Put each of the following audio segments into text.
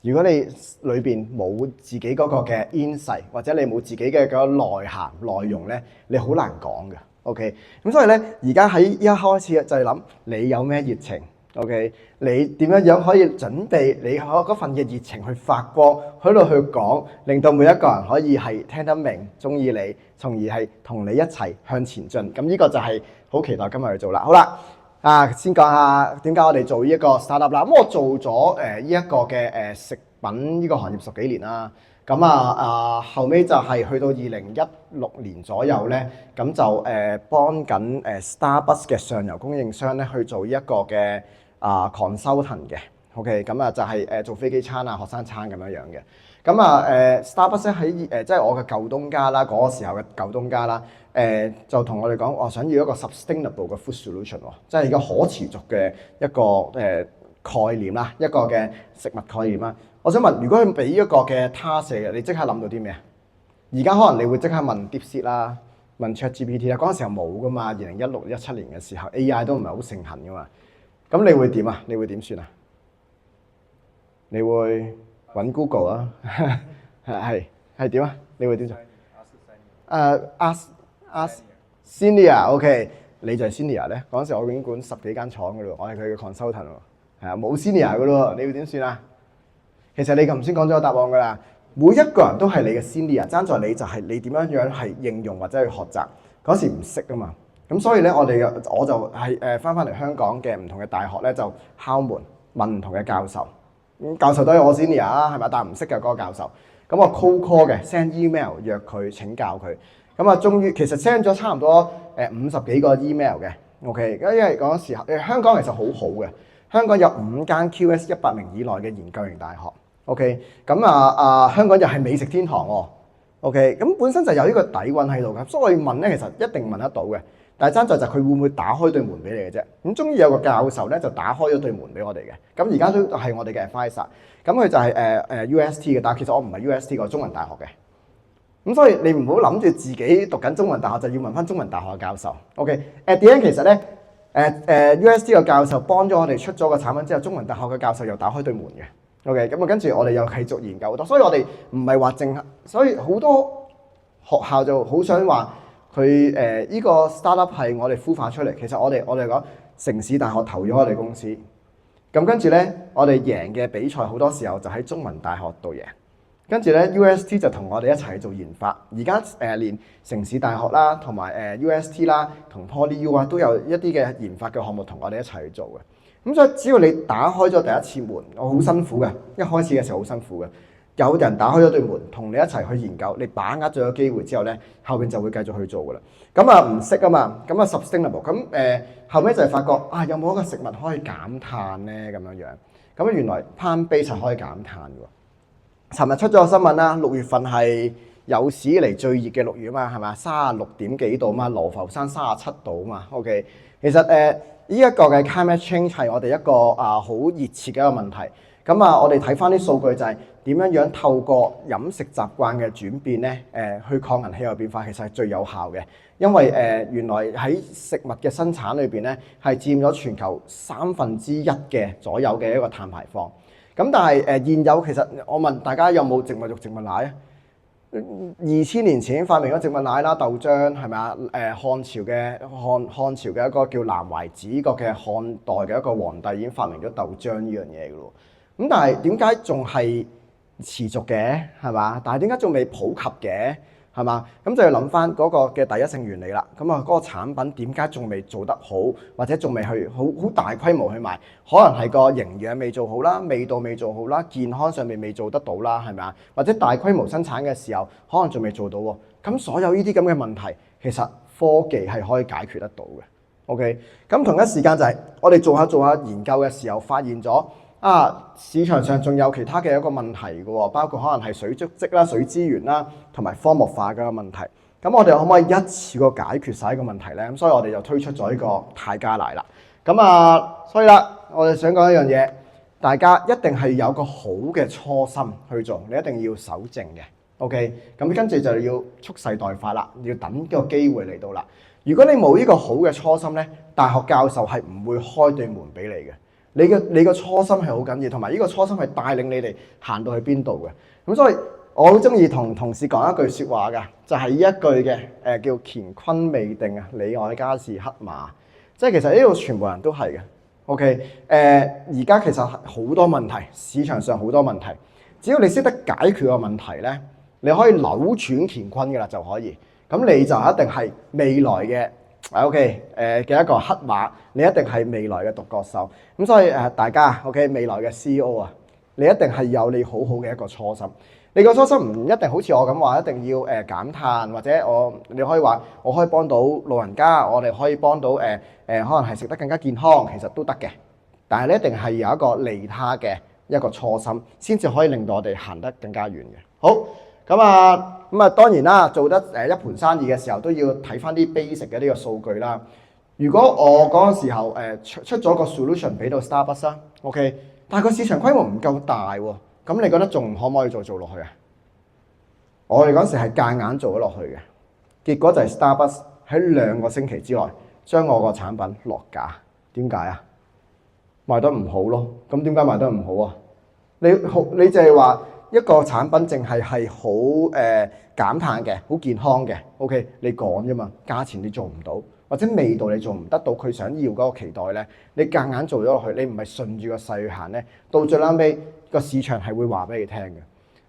如果你裏邊冇自己嗰個嘅 insight，或者你冇自己嘅嗰個內涵內容咧，你好難講嘅。OK，咁所以咧，而家喺一開始就係諗你有咩熱情。OK，你點樣可以準備你嗰份嘅熱情去發光，喺度去講，令到每一個人可以係聽得明、中意你，從而係同你一齊向前進。咁呢個就係好期待今日去做啦。好啦。先講下點解我哋做呢一個 startup 啦。咁我做咗呢一個嘅食品呢個行業10幾年啦。咁後尾就係去到2016年左右咧，咁就幫緊Starbucks 嘅上游供應商咧去做呢一個嘅consultant 嘅。OK， 咁就係做飛機餐學生餐咁樣樣嘅。Starbucks 喺即係我嘅舊東家啦，嗰個時候嘅舊東家啦，就同我哋講，我想要一個 sustainable 嘅 food solution 喎，即係一個可持續嘅一個概念啦，一個嘅食物概念啦。我想問，如果佢俾一個嘅 task 嘅，你即刻諗到啲咩啊？而家可能你會即刻問 DeepSeek 啦，問 ChatGPT 啦，嗰陣時候冇噶嘛，2016、17年嘅時候 AI 都唔係好盛行噶嘛。咁你會點啊？你會點算啊？你會揾 Google 啊？係點啊？你會點做？Ask Senior，OK， 你就係 Senior 咧。嗰陣時我已經管10幾間廠噶咯，我係佢嘅 consultant 喎，係啊，冇 Senior 噶咯，你會點算啊？其實你頭先講咗個答案噶啦，每一個人都係你嘅 Senior， 爭在你就係你點樣樣係應用或者去學習。嗰時唔識啊嘛，咁所以咧我就係翻嚟香港嘅唔同嘅大學咧就敲門問唔同嘅教授。教授都係我 senior 啦，係咪？但係唔識嘅嗰個教授，咁我 cold call 嘅 send email 約佢請教佢，終於其實 send 咗差唔多50幾個 email 嘅 ，OK， 因為嗰陣時香港其實好好嘅，香港有5間 QS 100名以內嘅研究型大學 ，OK， 香港又係美食天堂喎 ，OK， 咁本身就有呢個底蘊喺度嘅，所以我問咧其實一定問得到嘅。但係爭在就佢會唔會打開對門俾你嘅啫。咁終於有個教授咧就打開咗對門俾我哋嘅。咁而家都係我哋嘅 advisor。咁佢就係UST 嘅，但係其實我唔係 UST 個中文大學嘅。咁所以你唔好諗住自己讀緊中文大學就要問翻中文大學嘅教授。OK，at the end 其實咧UST 個教授幫咗我哋出咗個產品之後，中文大學嘅教授又打開對門嘅。OK， 咁跟住我哋又繼續研究好多。所以我哋唔係話所以好多學校就好想話。佢呢個 startup 係我哋孵化出嚟，其實我哋講城市大學投咗我哋公司，咁跟住咧我哋贏嘅比賽好多時候就喺中文大學度贏，跟住咧 UST 就同我哋一齊去做研發，而家連城市大學啦，同埋UST 啦，同 PolyU 啊都有一啲嘅研發嘅項目同我哋一齊去做嘅，咁所以只要你打開咗第一次門，我好辛苦嘅，一開始嘅時候好辛苦嘅。有人打開咗對門，同你一齊去研究，你把握咗個機會之後咧，後邊就會繼續去做噶啦。咁唔識啊嘛，咁sustainable，咁後尾就係發覺有冇一個食物可以減碳咧咁樣樣。咁原來 plant-based 係可以減碳嘅喎。尋日出咗個新聞啦，6月份係有史以嚟最熱嘅6月啊嘛，係咪？36點幾度嘛，羅浮山37度啊嘛。OK， 其實呢一個嘅 climate change 係我哋一個好熱切嘅一個問題。我哋睇翻啲數據就係點樣透過飲食習慣嘅轉變咧，去抗衡氣候變化，其實係最有效嘅。因為原來喺食物嘅生產裏邊咧，係佔咗全球1/3嘅左右嘅一個碳排放。咁但係現有其實我問大家有冇植物肉、植物奶啊？2000年前已經發明咗植物奶啦、豆漿係咪啊？漢朝嘅一個叫南懷子個嘅漢代嘅一個皇帝已經發明咗豆漿呢樣嘢嘅咯。咁但係點解仲係持續嘅係嘛？但係點解仲未普及嘅係嘛？咁就要諗翻嗰個嘅第一性原理啦。嗰個產品點解仲未做得好，或者仲未去好大規模去賣？可能係個營養未做好啦，味道未做好啦，健康上面未做得到啦，係咪啊？或者大規模生產嘅時候，可能仲未做到喎。咁所有呢啲咁嘅問題，其實科技係可以解決得到嘅。OK， 咁同一時間就係我哋做下研究嘅時候，發現咗。市場上仲有其他嘅一個問題嘅喎，包括可能係水足跡啦、水資源啦，同埋荒漠化嘅問題。咁我哋可唔可以一次過解決晒呢個問題咧？咁所以我哋就推出咗呢個泰加奶啦。所以啦，我哋想講一樣嘢，大家一定係有個好嘅初心去做，你一定要守正嘅。OK， 咁跟住就要蓄勢待發啦，要等個機會嚟到啦。如果你冇呢個好嘅初心咧，大學教授係唔會開對門俾你嘅。你個初心係好緊要，同埋呢個初心係帶領你哋行到去邊度嘅。咁所以我好中意同同事講一句説話㗎，就係呢一句嘅叫乾坤未定啊，你我家是黑馬。即係其實呢度全部人都係嘅。OK， 而家其實好多問題，市場上好多問題，只要你識得解決個問題咧，你可以扭轉乾坤㗎啦就可以。咁你就一定係未來嘅 OK 嘅一個黑馬，你一定係未來嘅獨角獸。咁所以大家 OK 未來嘅 CEO 啊，你一定係有你好好嘅一個初心。你個初心唔一定好似我咁話，一定要減碳，或者你可以話我可以幫到老人家，我哋可以幫到可能係食得更加健康，其實都得嘅。但係你一定係有一個利他嘅一個初心，先至可以令到我哋行得更加遠嘅。好，咁啊當然啦，做得一盤生意嘅時候都要睇翻啲 basic 嘅呢個數據啦。如果我嗰個時候出咗個 solution 俾到 Starbucks 啦 ，OK， 但係個市場規模唔夠大喎。咁你覺得仲可唔可以再做落去啊？我哋嗰時係夾硬做咗落去嘅，結果就係 Starbucks 喺2個星期之內將我個產品落架。點解啊？賣得唔好咯。咁點解賣得唔好啊？你就係話一個產品淨係好減碳嘅，好健康嘅 ，OK， 你講啫嘛，價錢你做唔到，或者味道你做唔得到佢想要嗰個期待咧，你夾硬做咗落去，你唔係順住個勢去行咧，到最撚尾個市場係會話俾你聽嘅。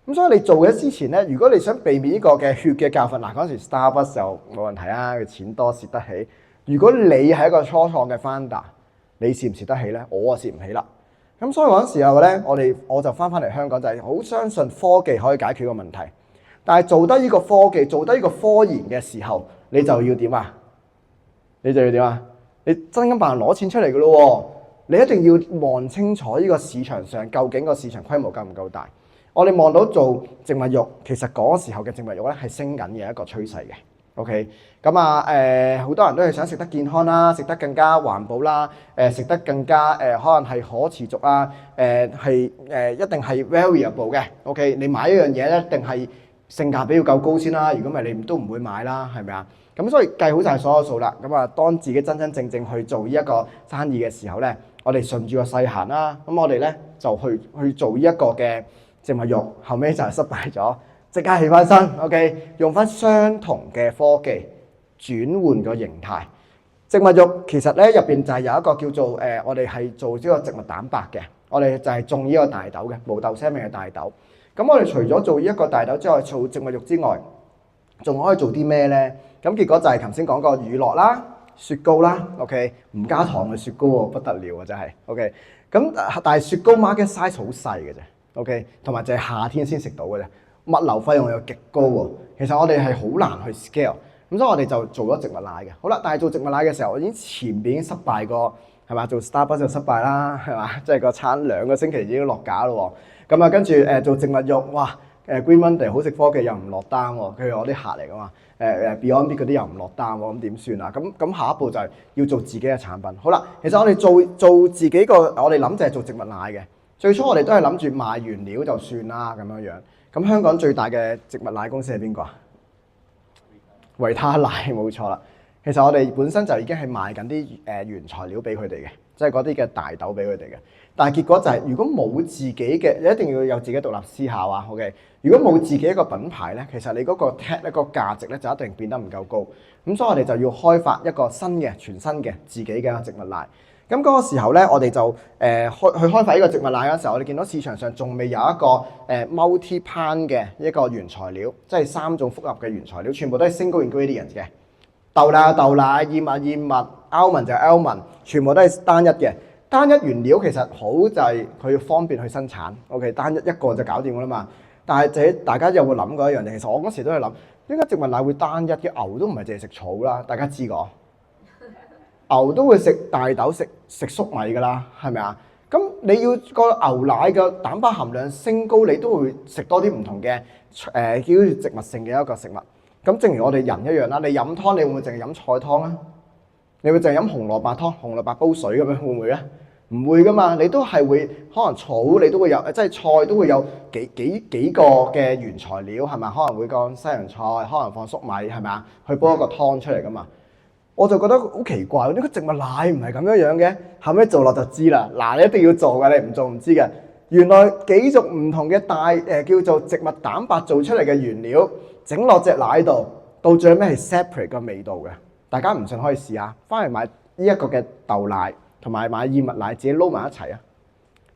咁所以你做嘅之前咧，如果你想避免呢個嘅血嘅教訓，嗱嗰陣時 Starbucks 就冇問題啊，佢錢多蝕得起。如果你係一個初創嘅 founder， 你蝕唔蝕得起咧？我啊蝕唔起啦。咁所以嗰陣時候咧，我就翻嚟香港，就係好相信科技可以解決個問題。但係做得呢個科技，做得呢個科研嘅時候，你就要點啊？你就要點啊？你真金白銀攞錢出嚟嘅咯喎！你一定要望清楚呢個市場上究竟個市場規模夠唔夠大。我哋望到做植物肉，其實嗰時候嘅植物肉咧係升緊嘅一個趨勢嘅。OK， 咁好多人都係想食得健康啦，食得更加環保啦，食得更加可能係可持續啊，一定係 valuable 嘅。OK， 你買一樣嘢咧，一定係性價比要夠高先啦。如果唔係，你都唔會買啦，係咪啊？咁所以計好晒所有數啦。咁當自己真真正正去做呢一個生意嘅時候咧，我哋順住個勢行啦。咁我哋咧就去做呢一個嘅植物肉，後尾就係失敗咗。即刻起翻身 ，OK， 用翻相同嘅科技轉換個形態。植物肉其實咧入邊就係有一個叫做我哋係做呢個植物蛋白嘅，我哋就係種呢個大豆嘅無豆腥味嘅大豆。咁我哋除咗做呢一個大豆之外，做植物肉之外，仲可以做啲咩咧？咁結果就係頭先講過乳酪啦、雪糕啦 ，OK， 唔加糖嘅雪糕喎，不得了啊真係 ，OK。咁但係雪糕 market size 好細嘅啫 ，OK， 同埋就係夏天先食到嘅啫。物流費用又極高喎，其實我哋係好難去 scale， 咁所以我哋就做咗植物奶嘅。好啦，但係做植物奶嘅時候，我已經前邊已經失敗過，係嘛？做 Starbucks 就失敗啦，係嘛？即係個餐2個星期已經落架咯喎。咁跟住做植物肉，哇！Green Monday 好食科技又唔落單喎，佢係我啲客嚟噶嘛。Beyond Meat 嗰啲又唔落單喎，咁點算啊？咁下一步就係要做自己嘅產品。好啦，其實我哋做自己個，我哋諗就係做植物奶嘅。最初我哋都係諗住賣原料就算啦咁樣樣。咁香港最大嘅植物奶公司係邊個啊？維他奶冇錯啦。其實我哋本身就已經係賣緊啲原材料俾佢哋嘅，即係嗰啲嘅大豆俾佢哋嘅。但係結果就係，如果冇自己嘅，你一定要有自己獨立思考啊。OK， 如果冇自己一個品牌咧，其實你嗰個 tag 一個價值咧就一定變得唔夠高。咁所以我哋就要開發一個新嘅全新嘅自己嘅植物奶。咁嗰個時候咧，我哋就去開發呢個植物奶嗰時候，我哋見到市場上仲未有一個multi pan 嘅一個原材料，即係3種複合嘅原材料，全部都係 single ingredient 嘅。豆奶豆奶，燕麥燕麥 ，almond 就 almond， 全部都係單一嘅。單一原料其實好就係佢要方便去生產 ，OK， 單一個就搞掂㗎啦嘛。但係大家有冇諗過一樣嘢？其實我嗰時都係諗，點解植物奶會單一嘅？牛都唔係淨係食草啦，大家知個？牛都會食大豆、食粟米㗎啦，係咪啊？咁你要個牛奶嘅蛋白含量升高，你都會食多啲唔同嘅叫植物性嘅一個食物。咁正如我哋人一樣啦，你飲湯你會唔會淨係飲菜湯啊？你會淨係飲紅蘿蔔湯、紅蘿蔔煲水咁樣會唔會咧？唔會㗎嘛，你都係會可能草你都會有，即係菜都會有幾個嘅原材料係咪？可能會講西洋菜，可能放粟米係咪啊？去煲一個湯出嚟㗎嘛。我就覺得好奇怪，呢個植物奶唔係咁樣嘅。後尾做落就知啦。嗱，你一定要做嘅，你唔做唔知嘅。原來幾種唔同嘅叫做植物蛋白做出嚟嘅原料，整落隻奶度，到最尾係 separate 個味道嘅。大家唔信可以試下，翻嚟買呢一個嘅豆奶同埋買燕麥奶，自己撈埋一齊啊！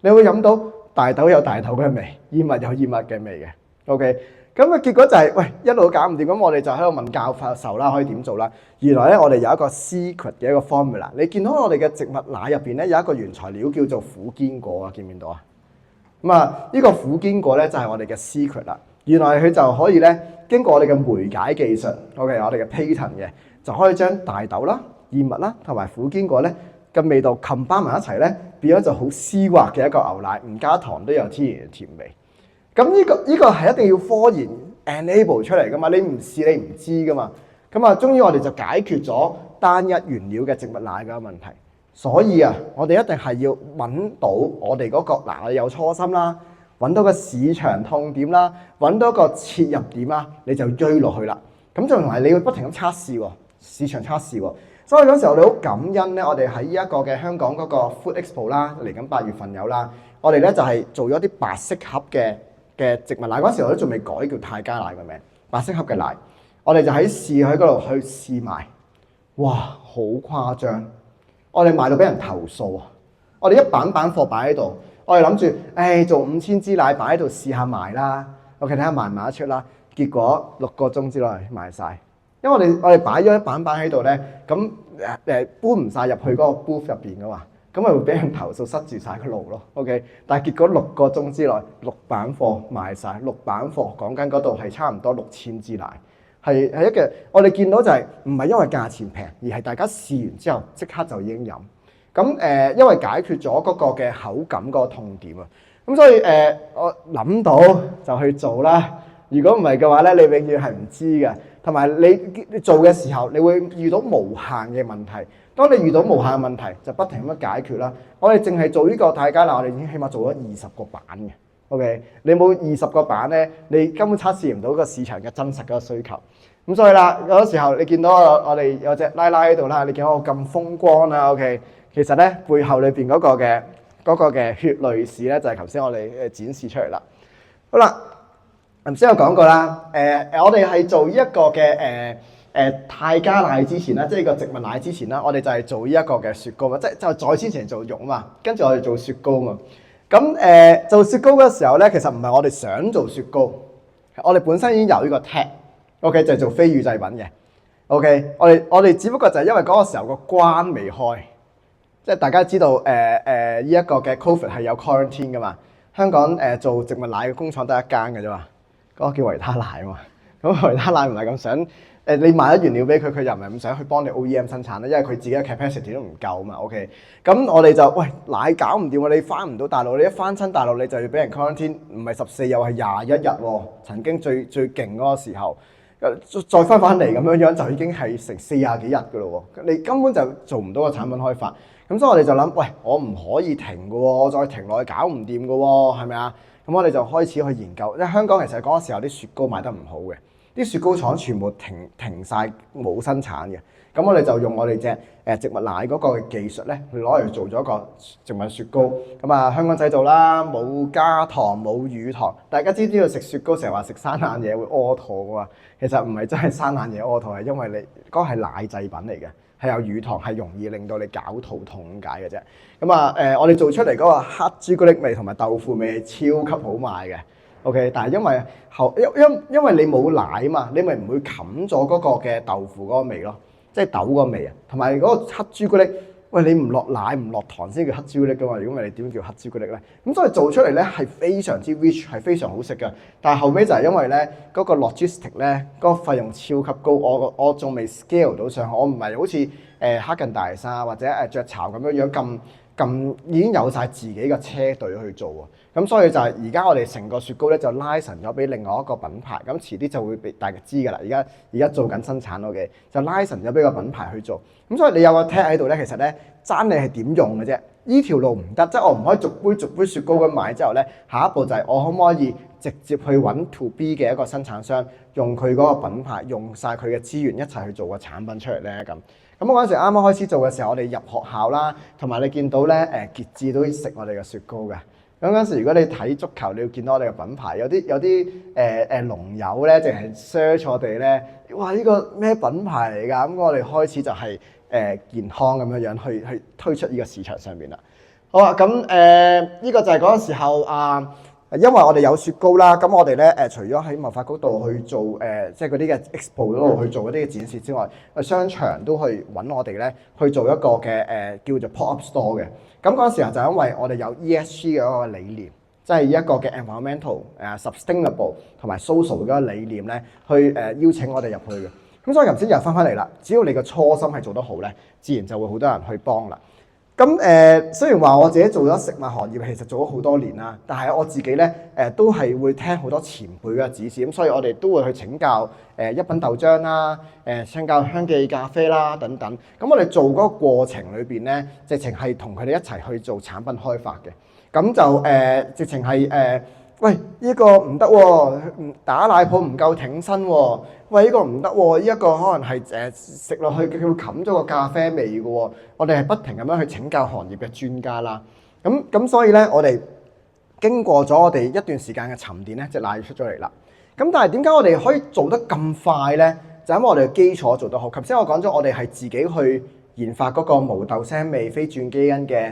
你會飲到大豆有大豆嘅味，燕麥有燕麥嘅味嘅。OK， 咁嘅結果就係喂一路搞唔掂，咁我哋就喺度問教授啦，可以點做啦？原來咧我哋有一個 secret 嘅一個 formula。你見到我哋嘅植物奶入邊咧有一個原材料叫做苦堅果啊，見唔見到啊？咁啊，呢個苦堅果咧就係我哋嘅 secret 啦。原來佢就可以咧經過我哋嘅酶解技術 ，OK， 我哋嘅 patent 嘅，就可以將大豆啦、燕麥啦同埋苦堅果咧嘅味道 combine 埋一齊咧，變咗就好絲滑嘅一個牛奶，唔加糖都有天然嘅甜味。咁呢個係一定要科研 enable 出嚟噶嘛，你唔試你唔知噶嘛。咁啊，終於我哋就解決咗單一原料嘅植物奶嘅問題。所以啊，我哋一定係要揾到我哋嗰個嗱，我哋有初心啦，揾到個市場痛點啦，揾到一個切入點啦，你就追落去啦。咁就同埋你要不停咁測試喎，市場測試喎。所以嗰時候我哋好感恩咧，我哋喺呢一個嘅香港嗰個 Food Expo 啦，嚟緊8月份有啦，我哋咧就係做咗啲白色盒嘅植物奶。嗰時我都仲未改叫泰加奶個名，白色盒嘅奶，我哋就喺試喺嗰度去試賣，哇，好誇張！我哋賣到俾人投訴啊！我哋一板貨擺喺度，我哋諗住，做5000支奶擺喺度試下賣啦。OK， 睇下賣唔賣得出啦。結果6個鐘之內賣晒，因為我哋擺咗一板喺度咧，咁搬唔晒入去嗰個 booth 入邊噶嘛，咁咪會俾人投訴塞住晒個路咯。OK， 但係結果6個鐘之內6板貨賣晒，6板貨講緊嗰度係差唔多6000支奶。係一個我哋見到就係唔係因為價錢平，而係大家試完之後即刻就已經飲。咁因為解決咗嗰個嘅口感嗰個痛點啊。咁所以我諗到就去做啦。如果唔係嘅話咧，你永遠係唔知嘅。同埋你做嘅時候，你會遇到無限嘅問題。當你遇到無限嘅問題，就不停咁樣解決啦。我哋淨係做呢個泰加奶，我哋已經起碼做咗20個版嘅。OK， 你冇20個版咧，你根本測試唔到個市場嘅真實嗰個需求。咁所以啦，嗰時候你見到我哋有隻拉拉喺度啦，你見到我咁風光啦。OK， 其實咧背後裏邊嗰個嘅血淚史咧，就係頭先我哋展示出嚟啦。好啦，頭先有講過啦，我哋係做呢一個嘅泰加奶之前啦，即係個植物奶之前啦，我哋就係做呢一個嘅雪糕嘛，即係就再之前做肉啊嘛，跟住我哋做雪糕嘛。咁做雪糕嘅時候咧，其實唔係我哋想做雪糕，我哋本身已經有呢個 tag，OK 就係做非乳製品嘅。OK， 我哋只不過就係因為嗰個時候個關未開，即係大家知道呢一個嘅 Covid 係有 quarantine 噶嘛。香港做植物奶嘅工廠得一間嘅啫嘛，嗰個叫維他奶啊嘛。咁維他奶唔係咁想。你賣咗原料俾佢，佢又唔係咁想去幫你 OEM 生產啦，因為佢自己嘅 capacity 都唔夠嘛。OK， 咁我哋就喂奶搞唔掂喎，你翻唔到大陸，你一翻親大陸你就要俾人 quarantine， 唔係14又係21日喎。曾經最勁嗰個時候，再翻嚟咁樣就已經係成40幾日噶咯喎，你根本就做唔到個產品開發。咁所以我哋就諗，喂，我唔可以停嘅喎，我再停落去搞唔掂嘅喎，係咪啊？咁我哋就開始去研究，因為香港其實嗰個時候啲雪糕賣得唔好嘅。啲雪糕廠全部停晒冇生產嘅，咁我哋就用我哋隻植物奶嗰個技術咧，去攞嚟做咗個植物雪糕。咁啊，香港製造啦，冇加糖冇乳糖。大家知唔知道食雪糕成日話食生冷嘢會屙肚嘅嘛？其實唔係真係生冷嘢屙肚，係因為你嗰個係奶製品嚟嘅，係有乳糖，係容易令到你絞肚痛咁解嘅啫。咁啊我哋做出嚟嗰個黑朱古力味同埋豆腐味係超級好賣嘅。OK， 但係因為你冇奶嘛，你咪唔會冚咗嗰個嘅豆腐嗰個味咯，即係豆嗰個味啊，同埋嗰個黑朱古力，喂你唔落奶唔落糖先叫黑朱古力噶嘛，如果唔係你點叫黑朱古力咧？咁所以做出嚟咧係非常之 rich， 係非常好食嘅。但係後尾就係因為咧嗰個 logistic 咧嗰個費用超級高，我仲未 scale 到上去，我唔係好似哈根達斯或者雀巢咁樣咁已經有晒自己嘅車隊去做喎，咁所以就係而家我哋成個雪糕咧就拉神咗俾另外一個品牌，咁遲啲就會俾大家知㗎啦。而家做緊生產咯嘅，就拉神咗俾個品牌去做。咁所以你有個 tag 喺度咧，其實咧爭你係點用嘅啫。呢條路唔得，即係我唔可以逐杯雪糕咁買之後咧，下一步就係我可唔可以直接去揾 To B 嘅一個生產商，用佢嗰個品牌，用晒佢嘅資源一齊去做個產品出嚟咧咁。咁我嗰陣時啱啱開始做嘅時候，我哋入學校啦，同埋你見到咧傑志都食我哋嘅雪糕嘅。咁嗰陣時，如果你睇足球，你要見到我哋嘅品牌，有啲龍友咧，淨係 search 我哋咧，哇！呢個咩品牌嚟㗎？咁我哋開始就係健康咁樣去推出呢個市場上邊啦。好啊，咁呢個就係嗰陣時候因為我哋有雪糕啦，咁我哋咧除咗喺貿發局度去做即係嗰啲嘅 expo 嗰度去做嗰啲嘅展示之外，商場都去揾我哋咧去做一個嘅叫做 pop up store 嘅。咁嗰陣時候就因為我哋有 ESG 嘅一個理念，即係一個嘅 environmental sustainable 同埋 social 嗰個理念咧，去邀請我哋入去嘅。咁所以頭先又翻嚟啦，只要你個初心係做得好咧，自然就會好多人去幫啦。咁雖然話我自己做咗食物行業，其實做咗好多年啦，但係我自己咧都係會聽好多前輩嘅指示，咁所以我哋都會去請教一品豆漿啦，請教香記咖啡啦等等。咁我哋做嗰個過程裏邊咧，直情係同佢哋一齊去做產品開發嘅。咁就直情係喂，呢個唔得喎，打奶泡唔夠挺身喎。喂，呢個唔得喎，呢一個可能係食落去佢會冚咗個咖啡味嘅喎。我哋係不停咁樣去請教行業嘅專家啦。咁所以咧，我哋經過咗我哋一段時間嘅沉澱咧，隻奶出咗嚟啦。咁但係點解我哋可以做得咁快咧？就因為我哋嘅基礎做得好。頭先我講咗，我哋係自己去研發嗰個無豆腥味非轉基因嘅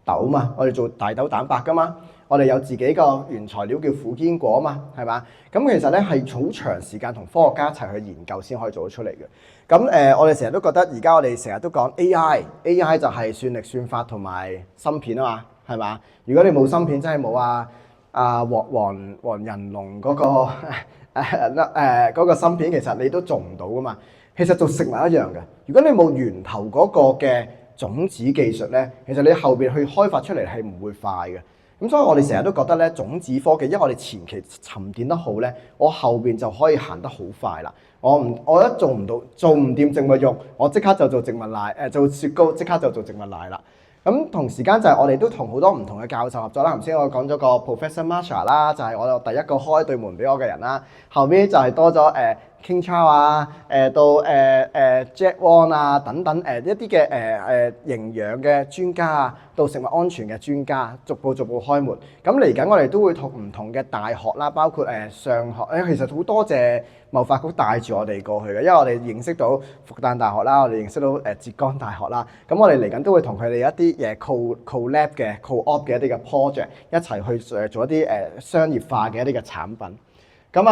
豆嘛，我哋做大豆蛋白噶嘛。我哋有自己個原材料叫苦堅果啊嘛，係嘛？咁其實咧係好長時間同科學家一齊去研究先可以做得出嚟嘅。咁我哋成日都覺得而家我哋成日都講 AI 就係算力算法同埋芯片啊嘛，係嘛？如果你冇芯片，真係冇黃仁龍嗰個嗰個芯片，其實你都做唔到噶嘛。其實做食物一樣嘅，如果你冇源頭嗰個嘅種子技術咧，其實你後邊去開發出嚟係唔會快嘅。咁所以我哋成日都覺得咧，種子科技，因為我哋前期沉澱得好咧，我後邊就可以行得好快啦。我一做唔掂植物肉，我即刻就做植物奶，做雪糕即刻就做植物奶啦。咁同時間就係我哋都同好多唔同嘅教授合作啦。頭先我講咗個 Professor Marsha 啦，就係我第一個開對門俾我嘅人啦。後邊就係多咗King Chow 啊，到Jack Wong 啊等等一啲嘅營養嘅專家啊，到食物安全嘅專家，逐步開門。咁嚟緊我哋都會同唔同嘅大學啦，包括上學其實好多謝貿發局帶住我哋過去嘅，因為我哋認識到復旦大學啦，我哋認識到浙江大學啦。咁我哋嚟緊都會同佢哋一啲collab 嘅 co-op 嘅一啲嘅 project 一齊去做一啲商業化嘅一啲嘅產品。咁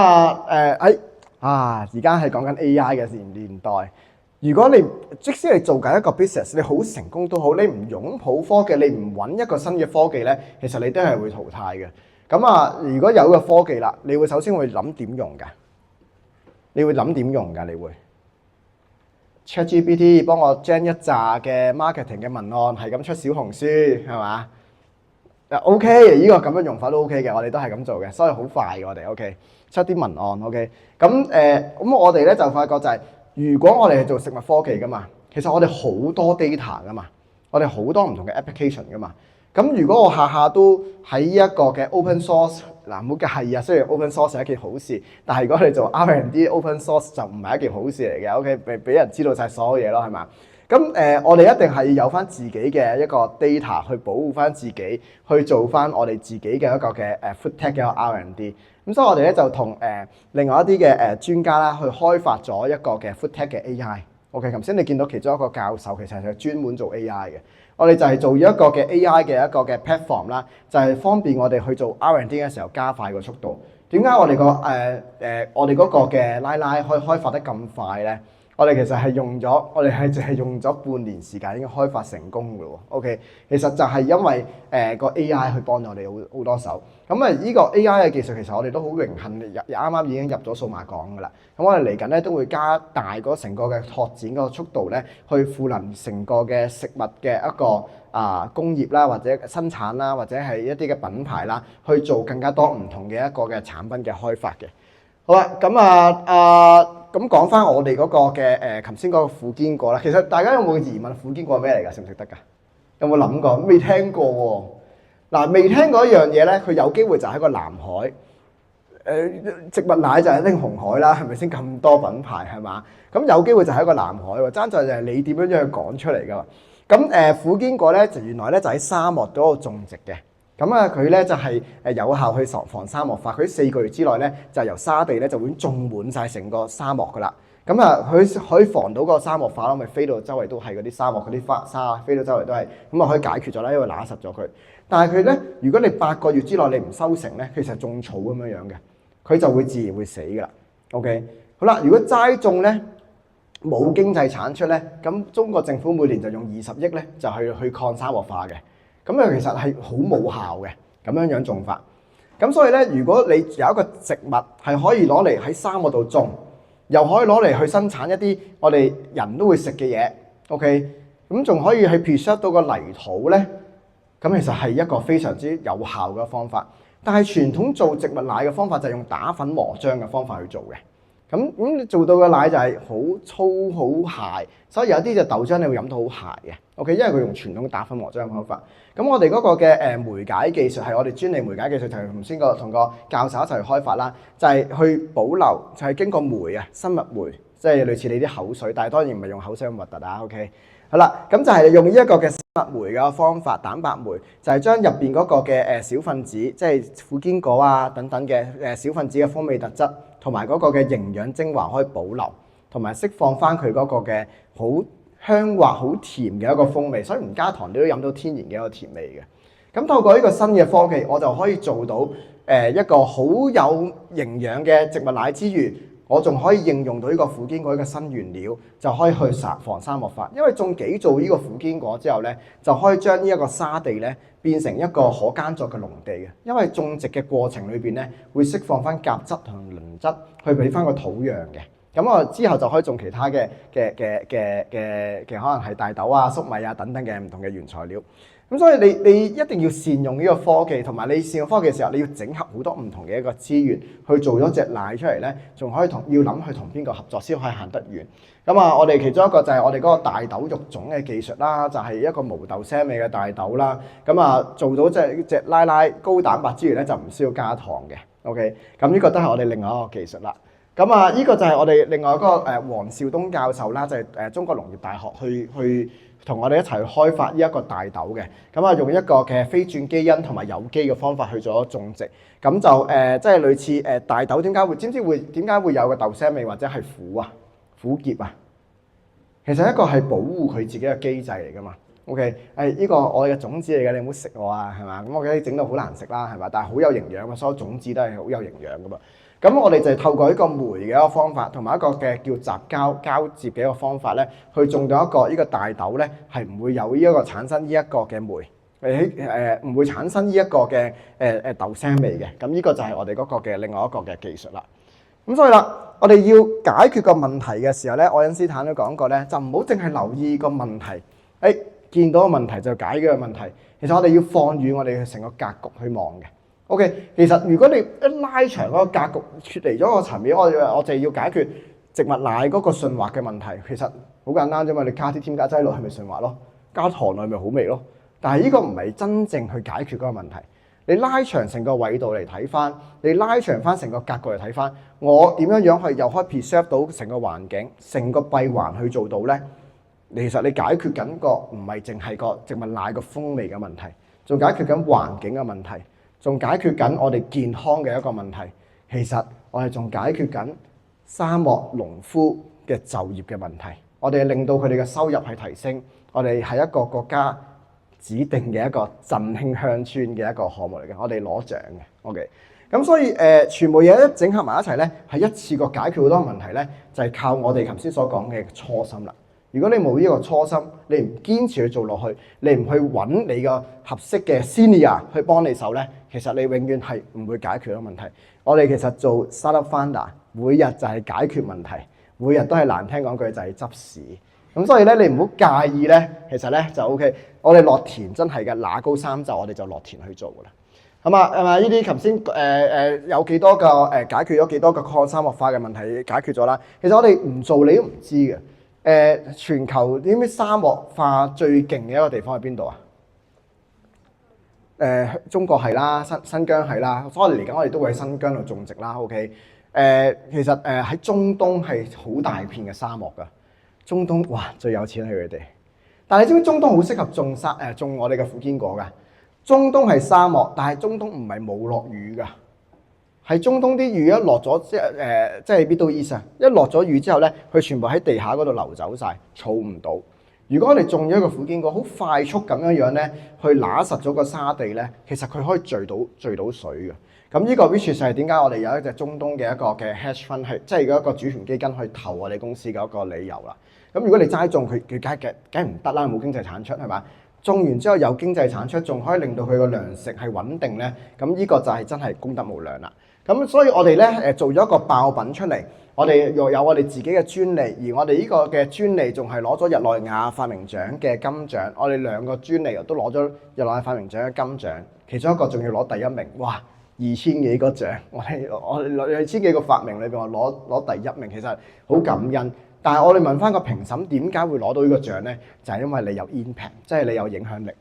而家係講緊 AI 嘅年代。如果你即使你做緊一個 business， 你好成功都好，你唔擁抱科技，你唔揾一個新嘅科技咧，其實你都係會淘汰嘅。咁如果有個科技啦，你會首先會諗點用㗎？你會諗點用㗎？你會 ChatGPT 幫我 gen 一紮嘅 marketing 嘅文案，係咁出小紅書係嘛？OK， 呢個咁樣用法都 OK 嘅，我哋都係咁做嘅，所以好快嘅我哋 OK 出啲文案 OK。咁我哋咧就發覺就係，如果我哋係做食物科技噶嘛，其實我哋好多 data 噶嘛，我哋好多唔同嘅 application 噶嘛。咁如果我下下都喺呢一個嘅 open source， 嗱唔好介意啊，雖然 open source 係一件好事，但係如果你做 R&D open source 就唔係一件好事嚟嘅 OK， 俾人知道晒所有嘢咯，係嘛？咁我哋一定係有翻自己嘅一個 data 去保護翻自己，去做翻我哋自己嘅一個嘅food tech 嘅 R&D。咁所以我哋咧就同另外一啲嘅專家啦，去開發咗一個嘅 food tech 嘅 AI。OK， 頭先你見到其中一個教授其實係專門做 AI 嘅，我哋就係做咗一個嘅 AI 嘅一個嘅 platform 啦，就係方便我哋去做 R&D 嘅時候加快個速度。點解我哋我哋嗰個嘅拉可以開發得咁快咧？我哋其實係我哋係淨係用咗半年時間已經開發成功嘅喎。OK， 其實就係因為個 AI 去幫咗我哋好多手。咁呢個 AI 嘅技術其實我哋都好榮幸，啱啱已經入咗數碼港㗎啦。咁我哋嚟緊咧都會加大嗰成個嘅拓展個速度咧，去賦能成個嘅食物嘅一個工業啦，或者生產啦，或者係一啲嘅品牌啦，去做更加多唔同嘅一個嘅產品嘅開發嘅。好啦，咁講翻我哋嗰個嘅頭先嗰個苦堅果啦，其實大家有冇疑問苦堅果係咩嚟㗎？識唔識得㗎？有冇諗過？未聽過喎。嗱，未聽過一樣嘢咧，佢有機會就喺個南海。植物奶就係拎紅海啦，係咪先？咁多品牌係嘛？咁有機會就喺個南海喎，爭在就係你點樣樣去講出嚟㗎嘛。咁苦堅果咧就原來咧就喺沙漠嗰度種植嘅。咁啊佢咧就係有效去防沙漠化。佢4個月之內咧就由沙地咧就會種滿晒成個沙漠㗎啦。咁啊佢可以防到個沙漠化咯，咪飛到周圍都係嗰啲沙漠嗰啲花沙啊，飛到周圍都係，咁啊可以解決咗啦，因為揦實咗佢。但係佢咧，如果你8個月之內你唔收成咧，其實種草咁樣樣嘅。佢就會自然會死㗎啦。OK， 好啦，如果齋種咧冇經濟產出咧，咁中國政府每年就用20億咧就去抗沙漠化嘅。咁啊其實係好冇效嘅咁樣樣種法。咁所以咧，如果你有一個植物係可以攞嚟喺沙漠度種，又可以攞嚟去生產一啲我哋人都會食嘅嘢 ，OK， 咁仲可以去 preserve 到個泥土咧，咁其實係一個非常之有效嘅方法。但係傳統做植物奶嘅方法就係用打粉磨漿嘅方法去做嘅，咁你做到嘅奶就係好粗好鞋，所以有啲隻豆漿你會飲到好鞋嘅 ，OK， 因為佢用傳統打粉磨漿嘅方法。咁我哋嗰個嘅媒介技術係我哋專利媒介技術，就係頭先同個教授一齊開發啦，就係去保留，就係經過酶啊，生物酶，即係類似你啲口水，但係當然唔係用口水咁核突啊 ，OK。好啦，咁就係用呢一個嘅生物酶嘅方法，蛋白酶就係將入邊嗰個嘅小分子，即係苦堅果啊等等嘅小分子嘅風味特質，同埋嗰個嘅營養精華可以保留，同埋釋放翻佢嗰個嘅好香滑、好甜嘅一個風味，所以唔加糖你都飲到天然嘅一個甜味嘅。咁透過呢個新嘅科技，我就可以做到一個好有營養嘅植物奶之餘，我仲可以應用到呢個苦堅果呢個新原料，就可以去防沙漠化。因為種幾做呢個苦堅果之後咧，就可以將呢一個沙地咧變成一個可耕作嘅農地嘅。因為種植嘅過程裏邊咧，會釋放翻甲質同磷質去俾翻個土壤嘅。咁我之後就可以種其他嘅可能係大豆啊、粟米啊等等嘅唔同嘅原材料。咁所以你一定要善用呢個科技，同埋你善用科技嘅時候，你要整合好多唔同嘅一個資源去做咗隻奶出嚟咧，仲可以要諗去同邊個合作先可以行得遠。咁啊，我哋其中一個就係我哋嗰個大豆育種嘅技術啦，就係一個無豆腥味嘅大豆啦。咁啊，做到隻奶高蛋白之餘咧，就唔需要加糖嘅。OK， 咁呢個都係我哋另外一個技術啦。咁啊，呢個就係我哋另外一個黃兆東教授啦，就係中國農業大學去同我哋一齊去開發呢一個大豆嘅。咁啊，用一個嘅非轉基因同埋有機嘅方法去做咗種植。咁就即係類似大豆點解會點解會有個豆腥味或者係苦澀啊？其實一個係保護佢自己嘅機制嚟噶嘛。OK， 呢個我嘅種子嚟嘅，你唔好食我啊，係嘛？咁我記得整到好難食啦，係嘛？但係好有營養嘅，所有種子都係好有營養噶嘛。咁我哋就係透過一個酶嘅一個方法，同埋一個嘅叫雜交接嘅一個方法咧，去種到一個呢個大豆咧，係唔會有呢一個產生呢一個嘅酶，唔會產生呢一個嘅豆腥味嘅。咁呢個就係我哋嗰個嘅另外一個嘅技術啦。咁所以啦，我哋要解決個問題嘅時候咧，愛因斯坦都講過咧，就唔好淨係留意個問題，見到個問題就解決個問題。其實我哋要放遠我哋成個格局去望嘅。OK， 其實如果你一拉長嗰個格局，脫離咗個層面，我哋要解決植物奶嗰個順滑嘅問題，其實好簡單啫嘛。你加啲添加劑落係咪順滑咯？加糖落咪好味咯？但係呢個唔係真正去解決嗰個問題。你拉長成個緯度嚟睇翻，你拉長翻成個格局嚟睇翻，我點樣去又可以 preserve 到成個環境，成個閉環去做到咧？其實你解決緊個唔係淨係個植物奶個風味嘅問題，仲解決緊環境嘅問題。仲解決緊我哋健康嘅一個問題，其實我哋仲解決緊沙漠農夫嘅就業嘅問題。我哋令到佢哋嘅收入係提升，我哋係一個國家指定嘅一個振興鄉村嘅一個項目嚟嘅，我哋攞獎嘅。OK， 咁所以全部嘢一整合埋一齊咧，係一次過解決好多問題咧，就係靠我哋頭先所講嘅初心啦。如果你冇呢個初心，你唔堅持去做落去，你唔去揾你個合適嘅 senior 去幫你手咧，其實你永遠係唔會解決到問題。我哋其實做 startup founder，每日就係解決問題，每日都係難聽講句就係執屎。咁所以咧，你唔好介意咧，其實咧就 OK。我哋落田真係嘅，拿高三就我哋就落田去做噶啦。係嘛？呢啲頭先有幾多個解決咗幾多個抗沙漠化嘅問題解決咗啦？其實我哋唔做你都唔知嘅。全球啲咩沙漠化最勁嘅一個地方喺邊度啊？中國係啦，新疆係啦，所以嚟緊我哋都會喺新疆度種植啦。OK，其實喺中東係好大片嘅沙漠㗎。中東哇最有錢係佢哋，但係你知唔知中東好適合種我哋嘅苦堅果㗎？中東係沙漠，但係中東唔係冇落雨㗎。係中東啲雨一落咗，即係 Middle East啊！一落咗雨之後咧，佢全部喺地下嗰度流走晒，儲唔到。如果我哋種咗一個苦堅果，好快速咁樣咧，去揦實咗個沙地咧，其實佢可以聚到水嘅。咁呢個 which 係點解我哋有一隻中東嘅一個嘅 hedge fund 係即係一個主權基金去投我哋公司嘅一個理由啦。咁如果你齋種佢梗係唔得啦，冇經濟產出係嘛？種完之後有經濟產出，仲可以令到佢個糧食係穩定咧，咁呢個就係真係功德無量啦。咁所以我哋咧做咗一個爆品出嚟，我哋又有我哋自己嘅專利，而我哋呢個嘅專利仲係攞咗日內瓦發明獎嘅金獎，我哋兩個專利都攞咗日內瓦發明獎嘅金獎，其中一個仲要攞第一名，哇！2000幾個獎，我哋2000幾個發明裏邊我攞第一名，其實好感恩。但係我哋問翻個評審點解會攞到呢個獎咧？就係因為你有 impact， 即係你有影響力。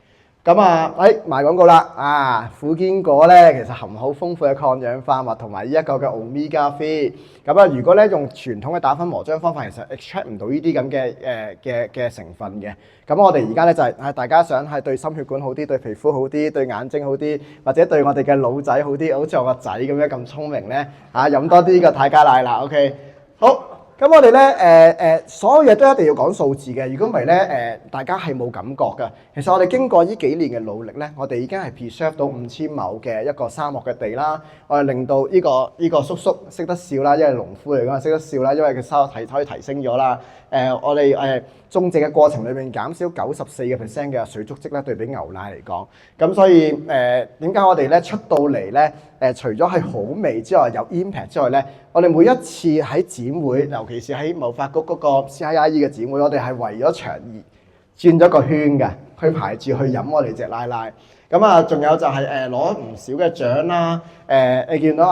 咁啊，賣廣告啦！苦堅果咧，其實含好豐富嘅抗氧化物同埋呢一個嘅 Omega 3。咁啊，如果咧用傳統嘅打粉磨漿方法，其實 extract 唔到呢啲咁嘅成分嘅。咁我哋而家咧就係大家想係對心血管好啲、對皮膚好啲、對眼睛好啲，或者對我哋嘅腦仔好啲，好似我個仔咁樣咁聰明咧，飲多啲呢個泰加奶啦。OK， 好。咁我哋咧所有嘢都一定要講數字嘅，如果唔係咧大家係冇感覺㗎。其實我哋經過呢幾年嘅努力咧，我哋已經係 preserve 到5000畝嘅一個沙漠嘅地啦。我哋令到呢個叔叔識得笑啦，因為農夫嚟講識得笑啦，因為佢收入可以提升咗啦。我哋種植嘅過程裏面減少94% 嘅水足跡咧，對比牛奶嚟講。咁所以點解我哋咧出到嚟咧除咗係好味之外，有 impact 之外咧，我哋每一次喺展會，尤其是喺貿發局嗰個 CIIE 嘅展會，我哋係圍咗場而轉咗個圈嘅，去排住去飲我哋隻奶奶。咁啊，仲有就係攞唔少嘅獎啦。你見到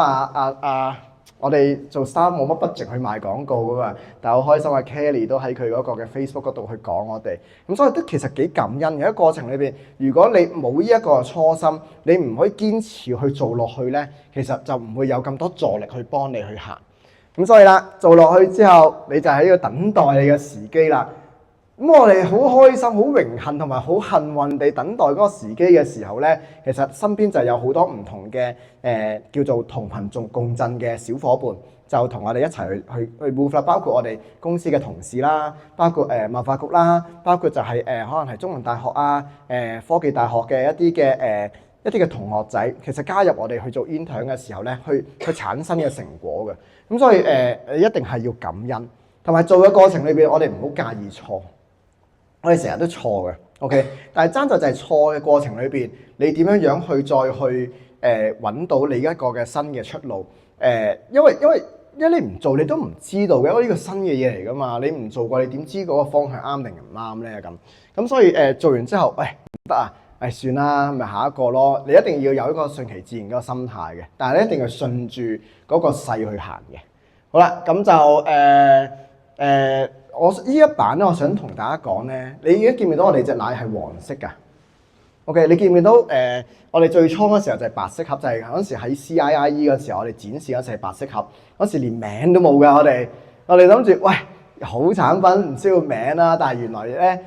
我哋做衫冇乜 budget 去賣廣告噶嘛，但係好開心Kelly 都喺佢嗰個嘅 Facebook 嗰度去講我哋，咁所以都其實幾感恩嘅。喺過程裏邊，如果你冇呢一個初心，你唔可以堅持去做落去咧，其實就唔會有咁多助力去幫你去行。咁所以啦，做落去之後，你就喺度等待你嘅時機啦。咁我哋好開心、好榮幸同埋好幸運地等待嗰個時機嘅時候咧，其實身邊就有好多唔同嘅叫做同頻共振嘅小伙伴，就同我哋一齊去 move 啦。包括我哋公司嘅同事啦，包括貿發局啦，包括就係可能係中文大學啊、科技大學嘅一啲嘅同學仔，其實加入我哋去做 intern 嘅時候咧，去產生嘅成果嘅。咁所以一定係要感恩，同埋做嘅過程裏邊，我哋唔好介意錯。我哋成日都錯嘅 ，OK， 但係爭在就係錯嘅過程裏邊，你點樣樣去再去揾到你一個嘅新嘅出路？因為你唔做，你都唔知道嘅，因為呢個新嘅嘢嚟噶嘛，你唔做過，你點知嗰個方向啱定唔啱咧？咁所以做完之後，喂唔得啊，算啦，咪下一個咯。你一定要有一個順其自然嗰個心態嘅，但係你一定要順住嗰個勢去行嘅。好啦，咁就我呢一版咧，我想同大家講咧，你而家見唔見到我哋隻奶係黃色㗎 ？OK， 你見唔見到我哋最初嗰時候就係白色盒，就係嗰時喺 CIIE 嗰時候，我哋展示嗰時係白色盒，嗰時連名都冇㗎，我哋諗住喂好產品唔需要名啦，但係原來咧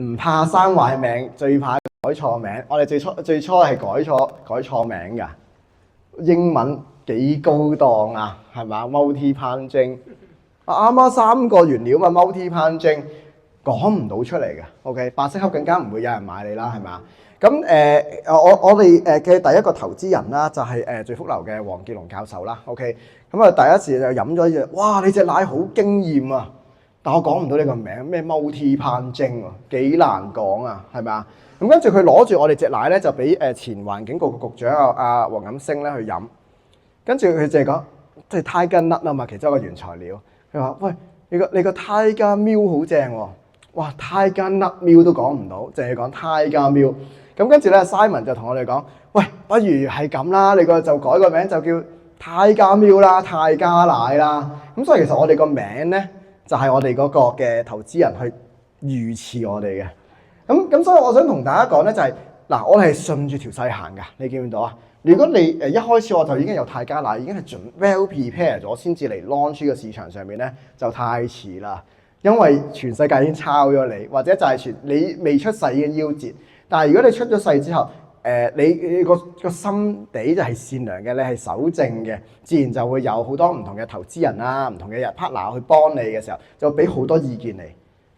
唔怕生壞名，最怕改錯名。我哋最初係改錯名㗎，英文幾高檔啊，係咪？multi-punching。啱啱3個原料嘛 ，multi-punching 講唔到出嚟嘅 ，OK， 白色盒更加唔會有人買你啦，係嘛？咁我哋嘅第一個投資人啦，就係聚福樓嘅黃傑龍教授啦 ，OK， 咁啊第一次就飲咗一隻，哇！你隻奶好驚豔啊，但我講唔到你個名，咩 multi-punching 喎，幾難講啊，係咪啊？咁跟住佢攞住我哋隻奶咧，就俾前環境局局長阿黃錦星咧去飲，跟住佢就係講即係 Tiger Nut 啊嘛，其中一個原材料。佢話：喂，你個 Tiger Milk 好正喎！哇 ，Tiger Nut Milk 都講唔到，淨係講 Tiger Milk。咁跟住咧 ，Simon 就同我哋講：喂，不如係咁啦，你就改個名就叫 Tiger Milk 啦，泰加奶啦。咁所以其實我哋個名咧，就係我哋嗰個嘅投資人去預設我哋嘅。咁所以我想同大家講咧，就係嗱，我哋係順住條勢行㗎，你見唔見到啊？如果你一開始我就已經有泰加奶，已經係準 well prepare 咗先至嚟 launch 呢個市場上面咧，就太遲啦。因為全世界已經抄咗你，或者就係你未出世已經夭折。但係如果你出咗世之後，你個心底就係善良嘅，你係守正嘅，自然就會有好多唔同嘅投資人啦、唔同嘅 partner 去幫你嘅時候，就俾好多意見你。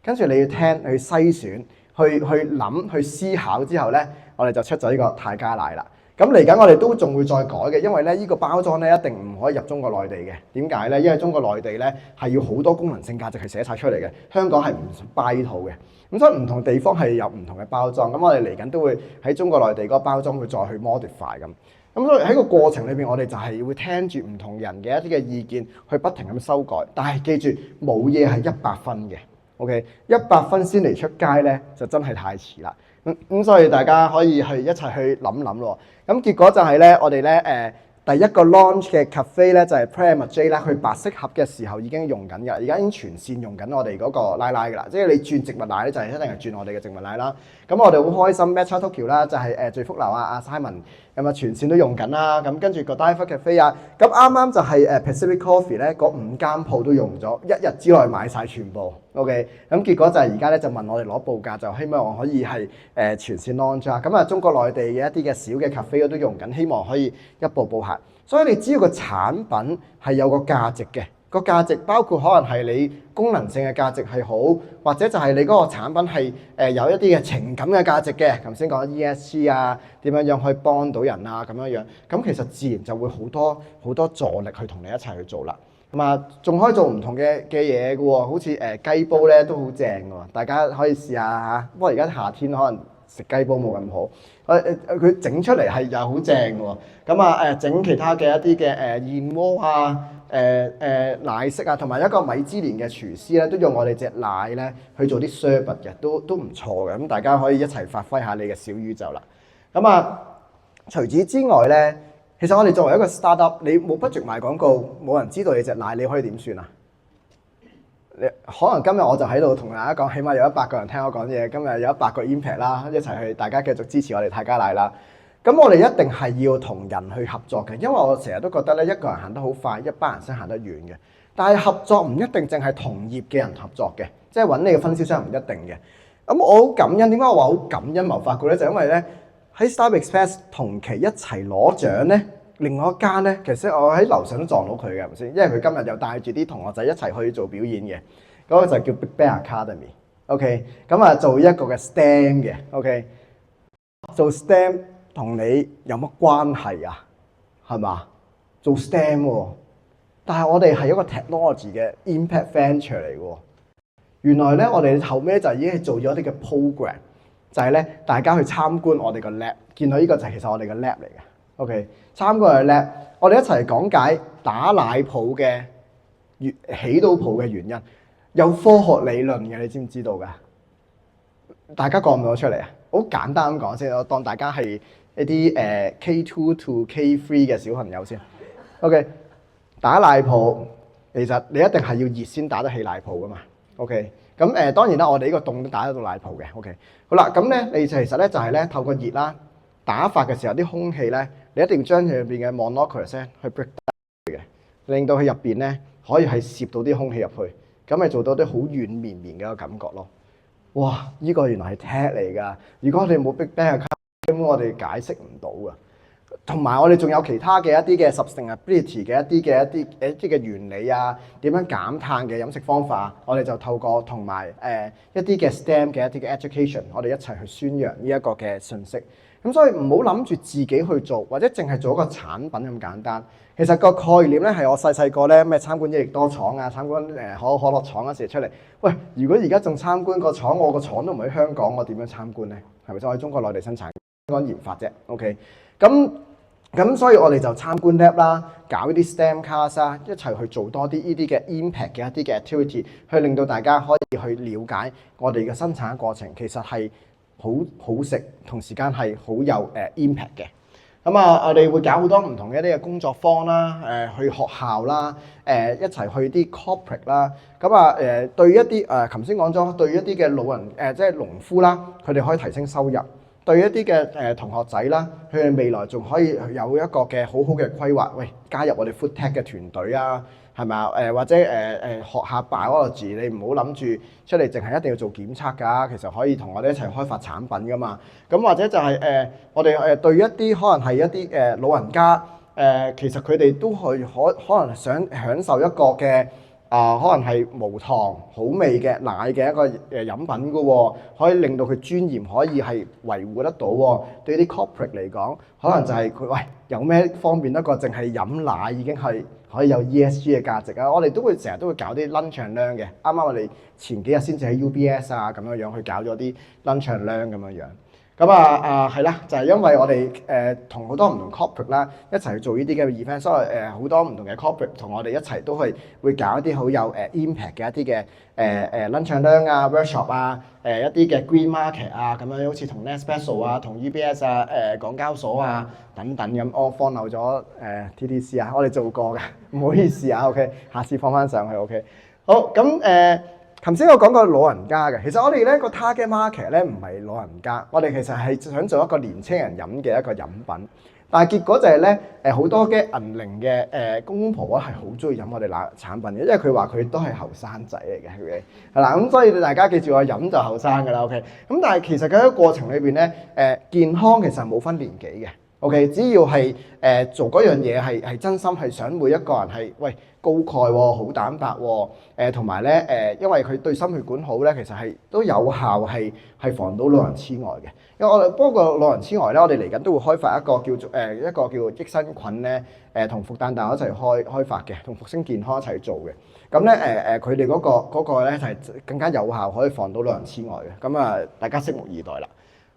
跟住你要聽、去篩選、去諗、去思考之後咧，我哋就出咗呢個泰加奶啦。咁嚟緊我哋都仲會再改嘅，因為咧呢個包裝咧一定唔可以入中國內地嘅。點解咧？因為中國內地咧係要好多功能性價值係寫晒出嚟嘅，香港係唔 buy 呢套嘅。咁所以唔同地方係有唔同嘅包裝。咁我哋嚟緊都會喺中國內地嗰個包裝會再去 modify 咁。咁所以喺個過程裏邊，我哋就係會聽住唔同人嘅一啲嘅意見，去不停咁修改。但係記住，冇嘢係100分嘅。OK， 100分先嚟出街咧，就真係太遲啦。咁所以大家可以去一齊去諗諗咯。咁結果就係咧，我哋咧第一個 launch 嘅 cafe 咧就係 Prem J 啦，佢白色盒嘅時候已經用緊㗎，而家已經全線用緊我哋嗰個奶㗎啦。即係你轉植物奶咧，就係一定係轉我哋嘅植物奶啦。咁我哋好開心 Matcha Tokyo 啦，就係聚福樓啊，阿 Simon 咁啊全線都用緊啦。咁跟住個 Godiva Cafe 啊，咁啱啱就係Pacific Coffee 咧，嗰5間鋪都用咗，一日之內買晒全部。OK， 咁結果就係而家咧就問我哋攞報價，就希望我可以係全線 launch 啊。咁啊，中國內地嘅一啲嘅小嘅 cafe 都用緊，希望可以一步步行。所以你只要個產品係有個價值嘅，個價值包括可能係你功能性嘅價值係好，或者就係你嗰個產品係有一啲嘅情感嘅價值嘅。頭先講 ESG 啊，點樣去幫到人啊咁樣，咁其實自然就會好多助力去同你一齊去做啦。咁啊，仲可以做唔同嘅嘢嘅喎，好似雞煲咧都好正喎，大家可以試下嚇。不過而家夏天可能食雞煲冇咁好，佢整出嚟係又好正喎。咁啊整其他嘅一啲嘅燕窩啊、奶昔啊，同埋一個米芝蓮嘅廚師咧，都用我哋隻奶咧去做啲 sherbet 嘅，都唔錯嘅。咁大家可以一齊發揮下你嘅小宇宙啦。咁啊，除此之外咧，其實我哋作為一個 startup， 你冇 budget 賣廣告，冇人知道你隻奶，你可以點算啊？可能今日我就喺度同大家講，起碼有100個人聽我講嘢，今日有100個 impact 啦，一齊去大家繼續支持我哋泰加奶啦。咁我哋一定係要同人去合作嘅，因為我成日都覺得咧，一個人行得好快，一班人先行得遠嘅。但係合作唔一定淨係同業嘅人合作嘅，即係揾你嘅分銷商唔一定嘅。咁我好感恩，點解我話好感恩謀發局咧？就因為咧喺 Startup Express 同期一齊攞獎咧。另外一間咧，其實我喺樓上都撞到佢嘅，係咪先？因為佢今日又帶住啲同學仔一齊去做表演嘅，嗰個就叫 Big Bear Academy。OK， 咁啊做一個嘅 STEM 嘅。OK， 做 STEM 同你有乜關係啊？係嘛？做 STEM 喎，但係我哋係一個 technology 嘅 impact venture 嚟嘅。原來咧，我哋後尾就已經係做咗啲嘅 program， 就係咧大家去參觀我哋個 lab， 見到呢個就係其實我哋嘅 lab 嚟嘅。OK， 參觀佢叻，我哋一齊講解打奶泡嘅起到泡嘅原因，有科學理論嘅，你知唔知道㗎？大家講唔講出嚟啊？好簡單咁講先，我當大家係一啲K2 to K3 嘅小朋友先。OK， 打奶泡其實你一定係要熱先打得起奶泡㗎嘛。OK， 咁當然啦，我哋呢個凍都打得到奶泡嘅。OK， 好啦，咁咧你其實咧就係咧透過熱啦。打發嘅時候啲空氣咧，你一定要將佢入邊嘅 monoculture 咧去 break down 嘅，令到佢入邊咧可以係攝到啲空氣入去，咁咪做到啲好軟綿綿嘅一個感覺咯。哇！呢個原來係 tech 嚟㗎。如果我哋冇 Big Bang 嘅，根本我哋解釋唔到㗎。同埋我哋仲有其他嘅一啲嘅 sustainability 嘅一啲嘅原理啊，點樣減碳嘅飲食方法，我哋就透過同埋一啲嘅 STEM 嘅一啲嘅 education， 我哋一齊去宣揚呢一個嘅信息。咁所以唔好諗住自己去做，或者淨係做一個產品咁簡單。其實個概念咧係我細個咧咩參觀益力多廠啊，參觀可口可樂廠嗰時出嚟。喂，如果而家仲參觀個廠，我個廠都唔喺香港，我點樣參觀咧？係咪先？我喺中國內地生產，香港研發啫。OK， 咁所以我哋就參觀 lab 啦，搞呢啲 STEM class 啦，一齊去做多啲呢啲嘅 impact 嘅一啲嘅 activity， 去令到大家可以去了解我哋嘅生產過程其實係好食，同時間係好有impact 嘅。咁啊，我哋會搞好多唔同嘅一啲嘅工作坊啦，去學校啦，一齊去啲 corporate 啦。咁啊，對一啲頭先講咗，對一啲嘅老人即係農夫啦，佢哋可以提升收入。對一啲嘅同學仔啦，佢哋未來仲可以有一個嘅好好嘅規劃，喂，加入我哋 Food Tech 嘅團隊啊，係咪啊？或者學下 biology，你唔好諗住出嚟淨係一定要做檢測㗎，其實可想同我哋一齊開發產品㗎嘛。咁或者就係我哋對一啲可能係一啲老人家其實佢哋都可能想享受一個嘅。可能係無糖好味嘅奶嘅一個飲品㗎喎，可以令到佢尊嚴可以係維護得到喎。對於啲 corporate 嚟講，可能就係佢喂有咩方便得過淨係飲奶已經係可以有 ESG 嘅價值啊！我哋都會成日都會搞啲 lunch and learn 嘅。啱啱我哋前幾日先至喺 UBS 啊咁樣樣去搞咗啲 lunch and learn 咁樣樣。咁係啦，就係因為我哋同好多唔同 corporate 啦一齊去做呢啲嘅 event，所以好多唔同嘅 corporate 同我哋一齊都係會搞一啲好有impact 嘅一啲嘅lunch and learn 啊 workshop 啊一啲嘅 green market 啊咁樣，好似同 Nespresso 啊同 UBS 啊港交所啊等等咁，我放漏咗TDC 啊，我哋做過嘅，唔好意思啊 ，OK， 下次放翻上去 OK。好咁頭先我講過老人家嘅，其實我哋咧個 target market 咧唔係老人家，我哋其實係想做一個年青人飲嘅一個飲品，但係結果就係咧好多嘅銀齡嘅公公婆婆係好中意飲我哋產品嘅，因為佢話佢都係後生仔嚟嘅，OK，係啦，咁所以大家記住我飲就後生㗎啦，OK，咁但係其實佢喺個過程裏邊咧健康其實冇分年紀嘅。OK， 只要係做嗰樣嘢係真心係想每一個人係喂高鈣喎、好蛋白喎，同埋咧因為佢對心血管好咧，其實係都有效係防到老人痴呆嘅。因為我哋不過老人痴呆咧，我哋嚟緊都會開發一個叫做一個叫益生菌咧，同復旦大學一齊開發嘅，同復星健康一齊做嘅。咁咧佢哋嗰個咧就係更加有效可以防到老人痴呆嘅。咁大家拭目以待啦。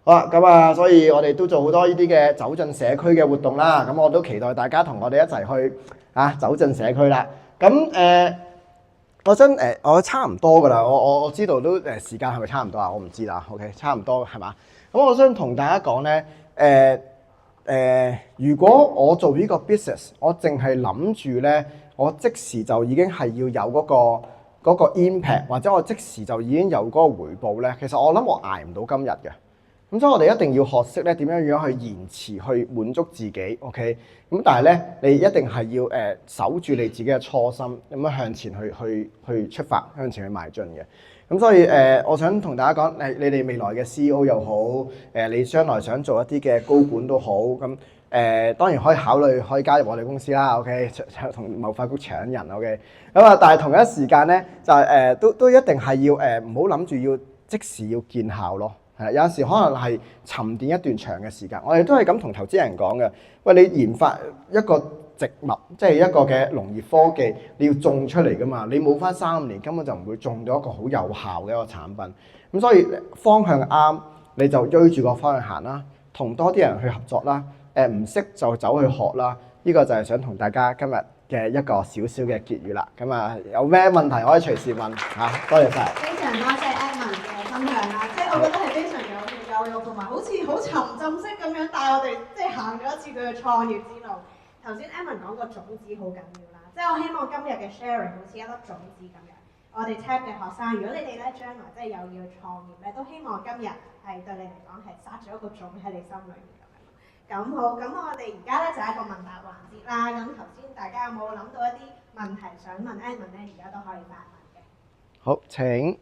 好啦，咁所以我哋都做好多呢啲嘅走進社區嘅活動啦。咁我都期待大家同我哋一齊去走進社區啦。咁我差唔多噶啦。我知道都時間係咪差唔多啊？我唔知啦。OK， 差唔多係嘛？咁我想同大家講咧，如果我做呢個 business， 我淨係諗住咧，我即時就已經係要有嗰個 impact， 或者我即時就已經有嗰個回報咧，其實我諗我捱唔到今日嘅。咁所以我哋一定要學識咧點樣去延遲去滿足自己 ，OK？ 咁但係咧，你一定係要守住你自己嘅初心，咁樣向前去出發，向前去邁進嘅。咁所以我想同大家講，你哋未來嘅 CEO 又好，你將來想做一啲嘅高管都好，咁當然可以考慮可以加入我哋公司啦 ，OK？ 同貿發局搶人 ，OK？ 咁但係同一時間咧，就係都一定係要唔好諗住要即時要見效咯。係有陣時可能係沉澱一段長嘅時間，我哋都係咁同投資人講嘅。喂，你研發一個植物，即係一個嘅農業科技，你要種出嚟㗎嘛？你冇返3年，根本就唔會種到一個好有效嘅一個產品。咁所以方向啱，你就追住個方向行啦，同多啲人去合作啦。唔識就走去學啦。呢個就係想同大家今日嘅一個少少嘅結語啦。咁有咩問題可以隨時問嚇。多謝晒。非常多謝 Edmond 嘅分享啦，即係我覺得係非常有用，同埋好似好沉浸式咁樣帶我哋即係行咗一次佢嘅創業之路。頭先 Edmond 講個種子好緊要啦，即係我希望今日嘅 sharing 好似一粒種子咁樣。我哋 TAP 嘅學生，如果你哋咧將來即係有要創業咧，都希望今日係對你嚟講係撒咗一個種喺你心裏面咁樣。咁好，咁我哋而家咧就係一個問答環節啦。咁頭先大家有冇諗到一啲問題想問 Edmond 咧？而家都可以發問嘅。好，請。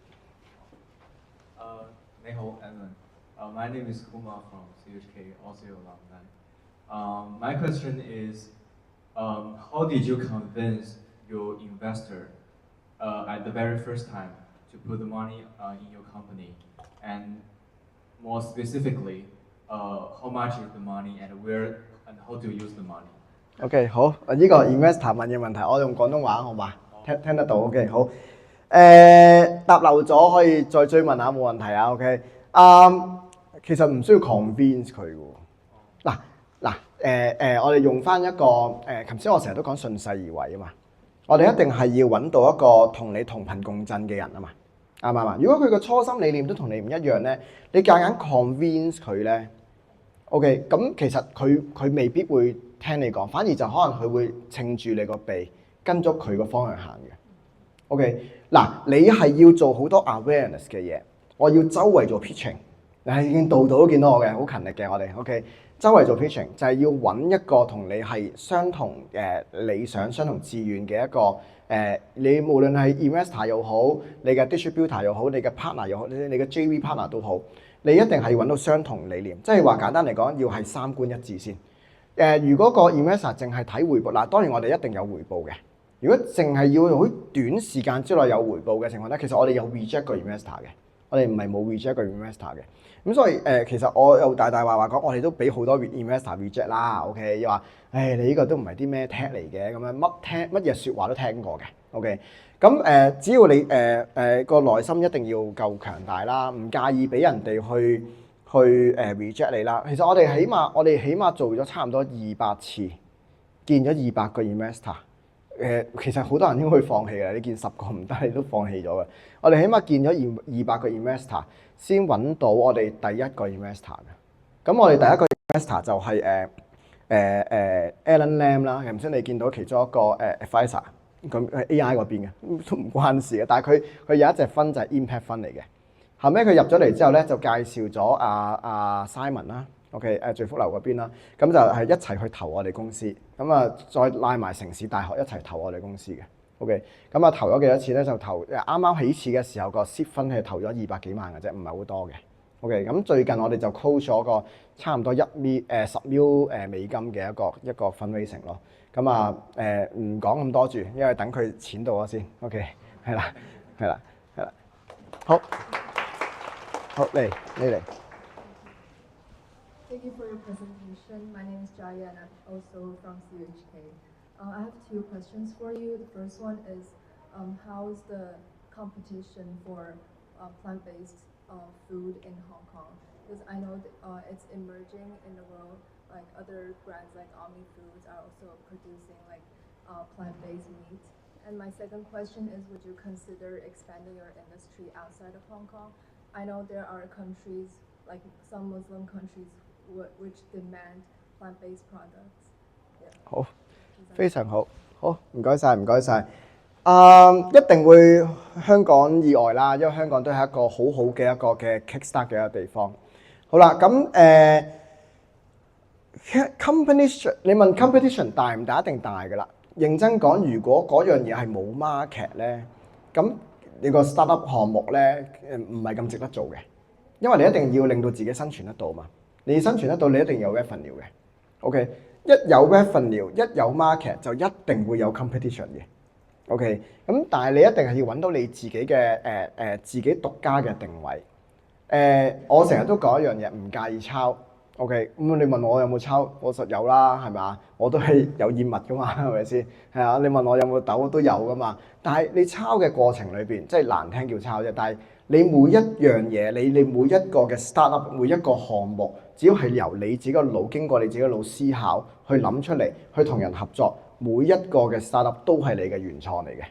你好 Edmond. My name is Kumar from CHK, also alumni. My question is, how did you convince your investor at the very first time to put the money in your company? And more specifically, how much is the money and where and how to use the money? OK， 好，呢個 investor 問嘅問題，我用廣東話好嘛？聽得到 OK， 好。答漏咗可以再追問下，冇問題啊 OK。其實唔需要 convince 佢嘅。我哋用翻一個頭先我成日都講順勢而為啊嘛。我哋一定係要揾到一個同你同頻共振嘅人啊嘛，啱唔啱啊？如果佢個初心理念都同你唔一樣咧，你夾硬 convince 佢咧 ，OK， 咁其實佢未必會聽你講，反而就可能佢會稱住你個鼻，跟足佢個方向行嘅。OK， 嗱，你係要做好多 awareness 嘅嘢，我要周圍做 pitching，已經度度都見到我嘅，好勤力嘅我哋。OK， 周圍做 pitching 就係要揾一個同你係相同理想、相同志願嘅一個你無論係 investor 又好，你嘅 distributor 又好，你嘅 partner 又好，你嘅 JV partner 都好，你一定係要揾到相同理念。即係話簡單嚟講，要係三觀一致先。如果個 investor 淨係睇回報，嗱當然我哋一定有回報嘅。如果淨係要好短時間之內有回報嘅情況咧，其實我哋有 reject 個 investor 嘅，我哋唔係冇 reject 個 investor 嘅。咁所以其實我又大話講，我哋都俾好多 investor reject 啦。OK， 又話你呢個都唔係啲咩 tech 嚟嘅，咁樣乜嘢説話都聽過嘅。OK， 咁只要你個內心一定要夠強大啦，唔介意俾人哋去reject 你啦。其實我哋起碼做咗差唔多200次，見咗200個 investor。其實好多人應該會放棄嘅，你見10個唔得，你都放棄咗嘅。我哋起碼見咗200個 investor 先揾到我哋第一個 investor 嘅。咁我哋第一個 investor 就係Alan Lam 啦，唔知你見到其中一個advisor， 咁 AI 嗰邊嘅都唔關事嘅。但係佢有一隻分就係 impact 分嚟嘅。後尾佢入咗嚟之後咧，就介紹咗阿 Simon 啦。OK， 聚福樓嗰邊啦，咁就係一齊去投我哋公司，咁啊再拉埋城市大學一齊投我哋公司嘅。OK， 咁啊投咗幾多錢咧？就投啱啱起始嘅時候個 seed 分係投咗200幾萬嘅啫，唔係好多嘅。OK， 咁最近我哋就 close 咗個差唔多10 mil 美金嘅一個 fundraising 咯。咁啊唔講咁多住，因為等佢錢到咗先。OK， 係啦，好嚟，你嚟。Thank you for your presentation. My name is Jaya and I'm also from CHK. I have two questions for you. The first one is, how is the competition for plant-based food in Hong Kong? Because I know it's emerging in the world. Like other brands like Omni Foods are also producing like plant-based meat. And my second question is, would you consider expanding your industry outside of Hong Kong? I know there are countries, like some Muslim countries, which demand plant-based products. Yeah. 好，非常好，好，唔該晒。一定會香港以外啦，因為香港都係一個好好嘅一個嘅 kickstart 嘅一個地方。好啦，咁competition， 你問 competition 大唔大？一定大㗎啦。認真講，如果嗰樣嘢係冇 market 咧，咁你個 startup 項目咧唔係咁值得做嘅，因為你一定要令到自己生存得到嘛。你生存得到，你一定有 revenue 嘅。OK， 一有 revenue， 一有 market 就一定會有 competition 嘅。OK， 咁但係你一定係要揾到你自己嘅自己獨家嘅定位。我成日都講一樣嘢，唔介意抄。OK， 咁你問我有冇抄，我實有啦，係咪啊？我都係有厭物噶嘛，係咪先？係啊，你問我有冇豆都有噶嘛。但係你抄嘅過程裏邊，即係難聽叫抄啫。但係你每一樣嘢，你每一個嘅 startup， 每一個項目，只要係由你自己個腦經過你自己個腦思考去諗出嚟，去同人合作，每一個嘅 startup 都係你嘅原創嚟嘅。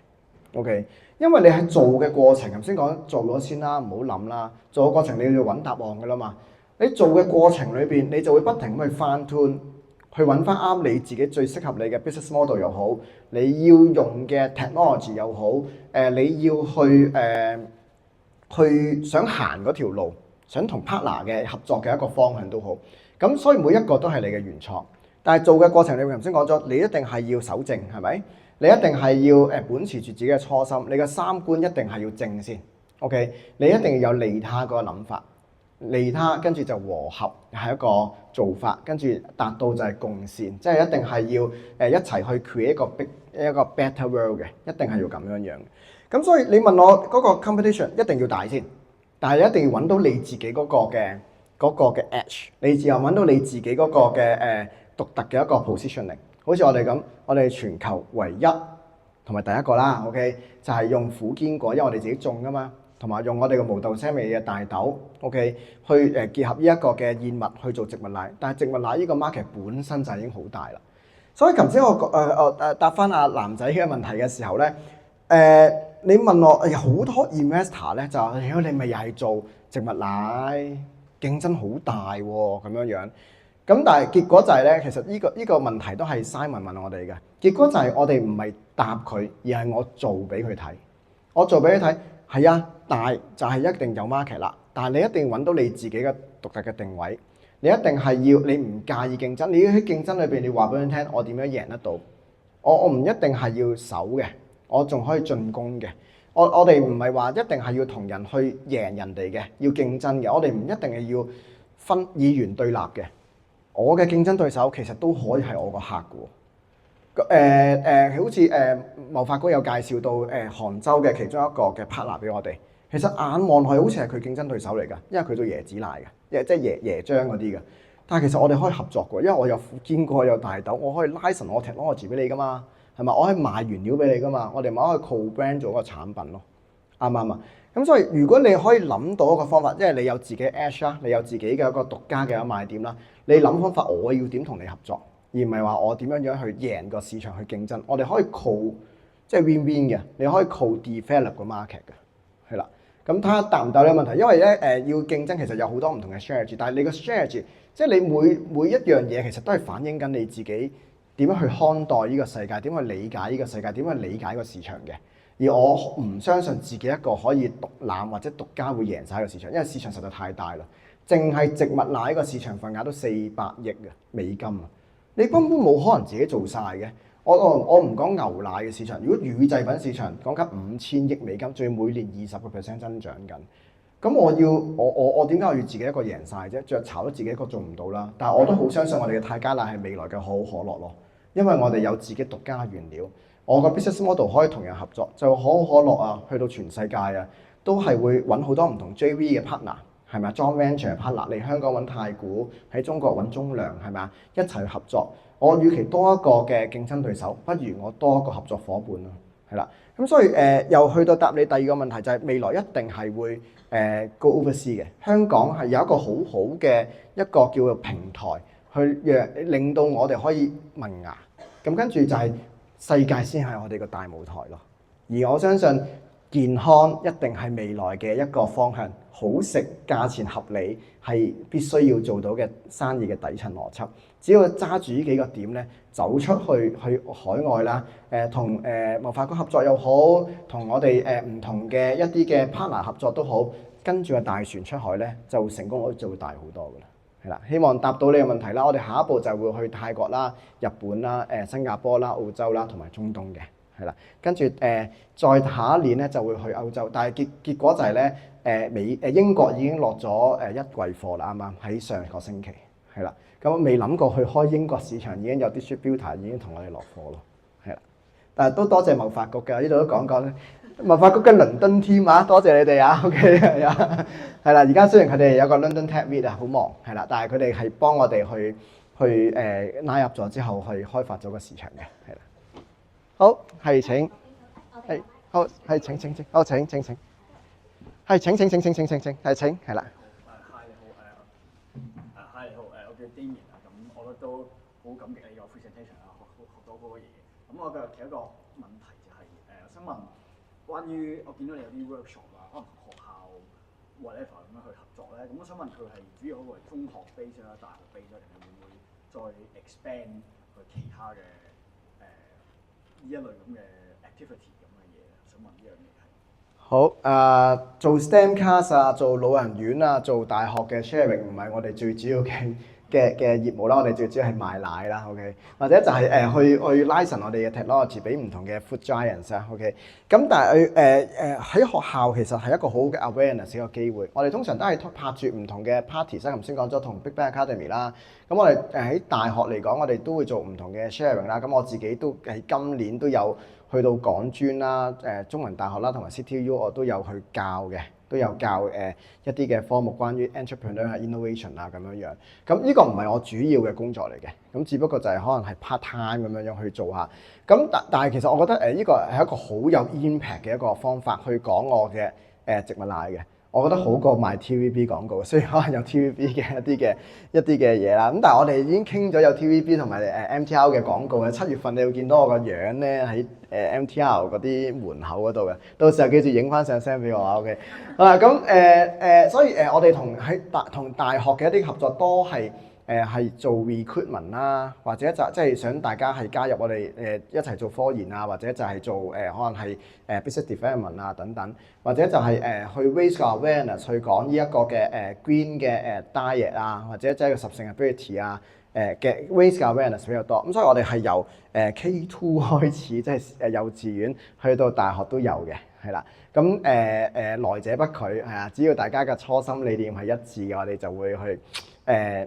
OK， 因為你喺做嘅過程，頭先講做咗先啦，唔好諗啦。做嘅過程你要揾答案㗎啦嘛。你做嘅過程裏邊，你就會不停咁去翻 tune， 去揾翻啱你自己最適合你嘅 business model 又好，你要用嘅 technology 又好，你要去想行嗰條路，想同 partner 嘅合作嘅一個方向都好。咁所以每一個都係你嘅原創。但係做嘅過程裏面，頭先講咗，你一定係要守正，係咪？你一定係要本持住自己嘅初心，你嘅三觀一定係要正先。OK， 你一定要有利他嗰個諗法。利他跟住就和合係一個做法，跟住達到就係共善，即係一定係要一齊去 create 一個 better world 嘅，一定係要咁樣。咁所以你問我嗰個 competition 一定要大先，但係一定要揾到你自己嗰個嘅 edge， 你只有揾到你自己嗰個嘅獨特嘅一個 positioning。好似我哋咁，我哋全球唯一同埋第一個啦 ，OK， 就係用苦堅果，因為我哋自己種噶嘛。同埋用我哋嘅無豆腥味嘅大豆 ，OK， 去結合呢一個嘅燕麥去做植物奶，但係植物奶呢個 market 本身就已經好大啦。所以頭先我答翻阿男仔嘅問題嘅時候咧，你問我好多 investor 咧就話：你咪又係做植物奶，競爭好大喎咁樣。咁但係結果就係咧，其實呢個問題都係 Simon 問我哋嘅。結果就係我哋唔係答佢，而係我做俾佢睇。我做俾佢睇。係啊，大就係一定有 market 啦。但係你一定揾到你自己嘅獨特嘅定位。你一定係要你唔介意競爭，你要喺競爭裏邊，你話俾佢聽，我點樣贏得到？我唔一定係要守嘅，我仲可以進攻嘅。我哋唔係話一定係要同人去贏人哋嘅，要競爭嘅。我哋唔一定係要分二元對立嘅。我嘅競爭對手其實都可以係我個客嘅喎。好似貿發局有介紹到杭州嘅其中一個嘅 partner 俾我哋。其實眼望去好似係佢競爭對手嚟㗎，因為佢做椰子奶嘅，即係椰漿嗰啲嘅。但係其實我哋可以合作嘅，因為我有堅果有大豆，我可以 license 我 technology 俾你㗎嘛，係咪？我可以賣原料俾你㗎嘛，我哋咪可以 co-brand 做一個產品咯，啱唔啱啊？咁所以如果你可以諗到一個方法，即係你有自己 edge 啦，你有自己嘅一個獨家嘅賣點啦，你諗方法，我要點同你合作，而唔係話我點樣去贏個市場去競爭。我哋可以 co 即係 win-win 嘅，你可以 co-develop 個 market 嘅，係啦。咁睇下答唔答呢個問題？因為咧要競爭其實有好多唔同嘅 strategy， 但係你個 strategy 即係你每一樣嘢其實都係反映緊你自己點樣去看待呢個世界，點去理解呢個世界，點去理解個市場嘅。而我唔相信自己一個可以獨攬或者獨家會贏晒個市場，因為市場實在太大啦。淨係植物奶個市場份額都400億嘅美金啊！你根本冇可能自己做晒嘅。我唔講牛奶嘅市場，如果乳製品市場講緊5000億美金，仲要每年20% 增長緊，咁我點解我要自己一個贏晒啫？雀巢都自己一個做唔到啦。但係我都好相信我哋嘅泰加奶係未來嘅可口可樂咯，因為我哋有自己獨家原料。我個 business model 可以同人合作，就可口可樂啊，去到全世界啊，都係會揾好多唔同 JV 嘅 partner， 係咪啊 ？Joint venture partner 嚟香港揾太古，喺中國揾中糧，係咪啊？一齊去合作。我與其多一個嘅競爭對手，不如我多一個合作伙伴咯，係啦。咁所以又去到答你第二個問題，就係未來一定係會go oversea嘅。香港係有一個好好嘅一個叫做平台，去令到我哋可以萌芽。咁跟住就係世界先係我哋個大舞台咯。而我相信健康一定係未來嘅一個方向，好食、價錢合理係必須要做到嘅生意嘅底層邏輯。只要揸住呢幾個點咧，走出去海外啦，同貿發局合作又好，同我哋唔同嘅一啲嘅 partner 合作都好，跟住個大船出海咧，就成功率就會大好多噶啦。係啦，希望答到你個問題啦。我哋下一步就會去泰國啦、日本啦、新加坡啦、澳洲啦同埋中東嘅，係啦。跟住再下一年咧就會去歐洲，但係結果就係咧英國已經落咗一季貨啦，啱啱喺上個星期係啦。咁未諗過去開英國市場，已經有 distributor 已經同我哋落貨咯，係啦。但係都多謝貿發局㗎，呢度都講講咧。貿發局嘅倫敦 team 啊，多謝你哋啊 ，OK 係啊，係啦。而家雖然佢哋有個 London Tech Meet 啊，好忙係啦，但係佢哋係幫我哋去拉入咗之後，去開發咗個市場嘅，係啦。好，係請，係好係請，好請，係請，係請，係啦。我叫 Damien 啊，咁我覺得都好感激你個 presentation 啊，學到好多嘢。咁我嘅其中一個問題就係我想問關於我見到你有啲 workshop 啊，可能同學校 whatever 咁樣去合作咧，咁我想問佢係主要嗰個係中學 base 啦、大學 base 啦，定係會唔會再 expand 去其他嘅呢一類咁嘅 activity 咁嘅嘢？想問呢樣嘢係。好做 STEM class 啊，做老人院啊，做大學嘅 sharing 唔係我哋最主要嘅業務啦，我哋最主要係賣奶啦 ，OK， 或者就係去 license 我哋嘅 technology 俾唔同嘅 food giants 啊 ，OK， 咁但係喺學校其實係一個好嘅 awareness 嘅一個機會，我哋通常都係拍住唔同嘅 party， 頭先講咗同 Big Bang Academy 啦，咁我哋喺大學嚟講，我哋都會做唔同嘅 sharing 啦，咁我自己都喺今年都有去到港專啦、中文大學啦同埋 CTU 我都有去教嘅。都有教一啲嘅科目關於 entrepreneur 啊、innovation 啊咁樣樣，咁呢個唔係我主要嘅工作嚟嘅，咁只不過就係可能係 part time 咁樣樣去做下，咁但係其實我覺得呢個係一個好有 impact 嘅一個方法去講我嘅植物奶嘅，我覺得好過賣 TVB 廣告，雖然可能有 TVB 嘅一啲嘅嘢啦，咁但係我哋已經傾咗有 TVB 同埋MTR 嘅廣告嘅，7月份你會見到我個樣咧喺MTR 嗰啲門口嗰度嘅，到時候記住影翻相 send 俾我啊 ，OK。好啦，咁所以我哋同大學嘅一啲合作都係係做 recruitment 啦，或者即係想大家係加入我哋一齊做科研啊，或者就係做可能係business development 啊等等，或者就係去 raise 個 awareness 去講呢一個嘅green 嘅diet 啊，或者即係個 sustainability 啊嘅 raise 個 awareness 比較多。咁所以我哋係由K2 開始，即係幼稚園去到大學都有嘅，係啦。咁來者不拒係啊，只要大家嘅初心理念係一致嘅，我哋就會去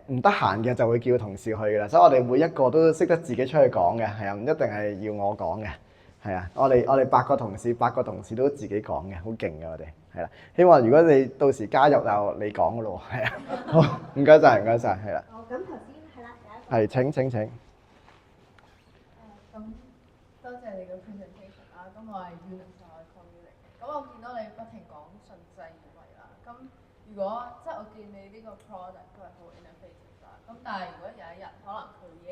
唔得閒嘅就會叫同事去㗎啦。所以我哋每一個都識得自己出去講嘅，係啊，唔一定係要我講嘅，係啊。我哋8個同事都自己講嘅，好勁嘅我哋係啦。希望如果你到時加入就你講㗎咯，係啊。好，唔該晒，係啦。好，咁頭先係啦，第一個。係請。咁多謝你嘅 presentation 啦。咁我係 Eunice，我係 Connie 嚟嘅。咁我見到你不停講順勢而為啦。咁如果即係我見你呢個 product 都係好 innovative 啦。咁但係如果有一日可能佢已經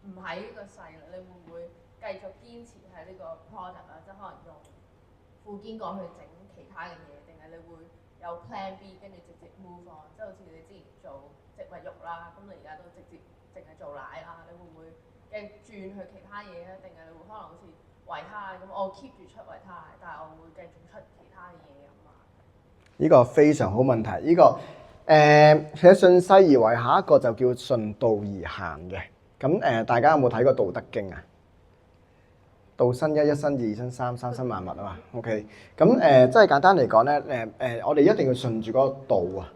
唔喺呢個勢啦，你會唔會繼續堅持喺呢個 product 啊？即係可能用副堅果去整其他嘅嘢，定係你會有 plan B 跟住直接 move on？即係好似你之前做植物肉啦，咁你而家都直接淨係做奶啦，你會唔會繼續轉去其他嘢咧？定係你會可能好似維他奶咁，我 keep 住出維他奶，但係我會繼續出其他嘢咁啊？呢個非常好問題，呢個其實順勢而為，下一個就叫順道而行嘅。咁大家有冇睇過《道德經》啊？道生一，一生二，二生三，三生萬物啊嘛。OK， 咁即係簡單嚟講咧，我哋一定要順住嗰個道啊，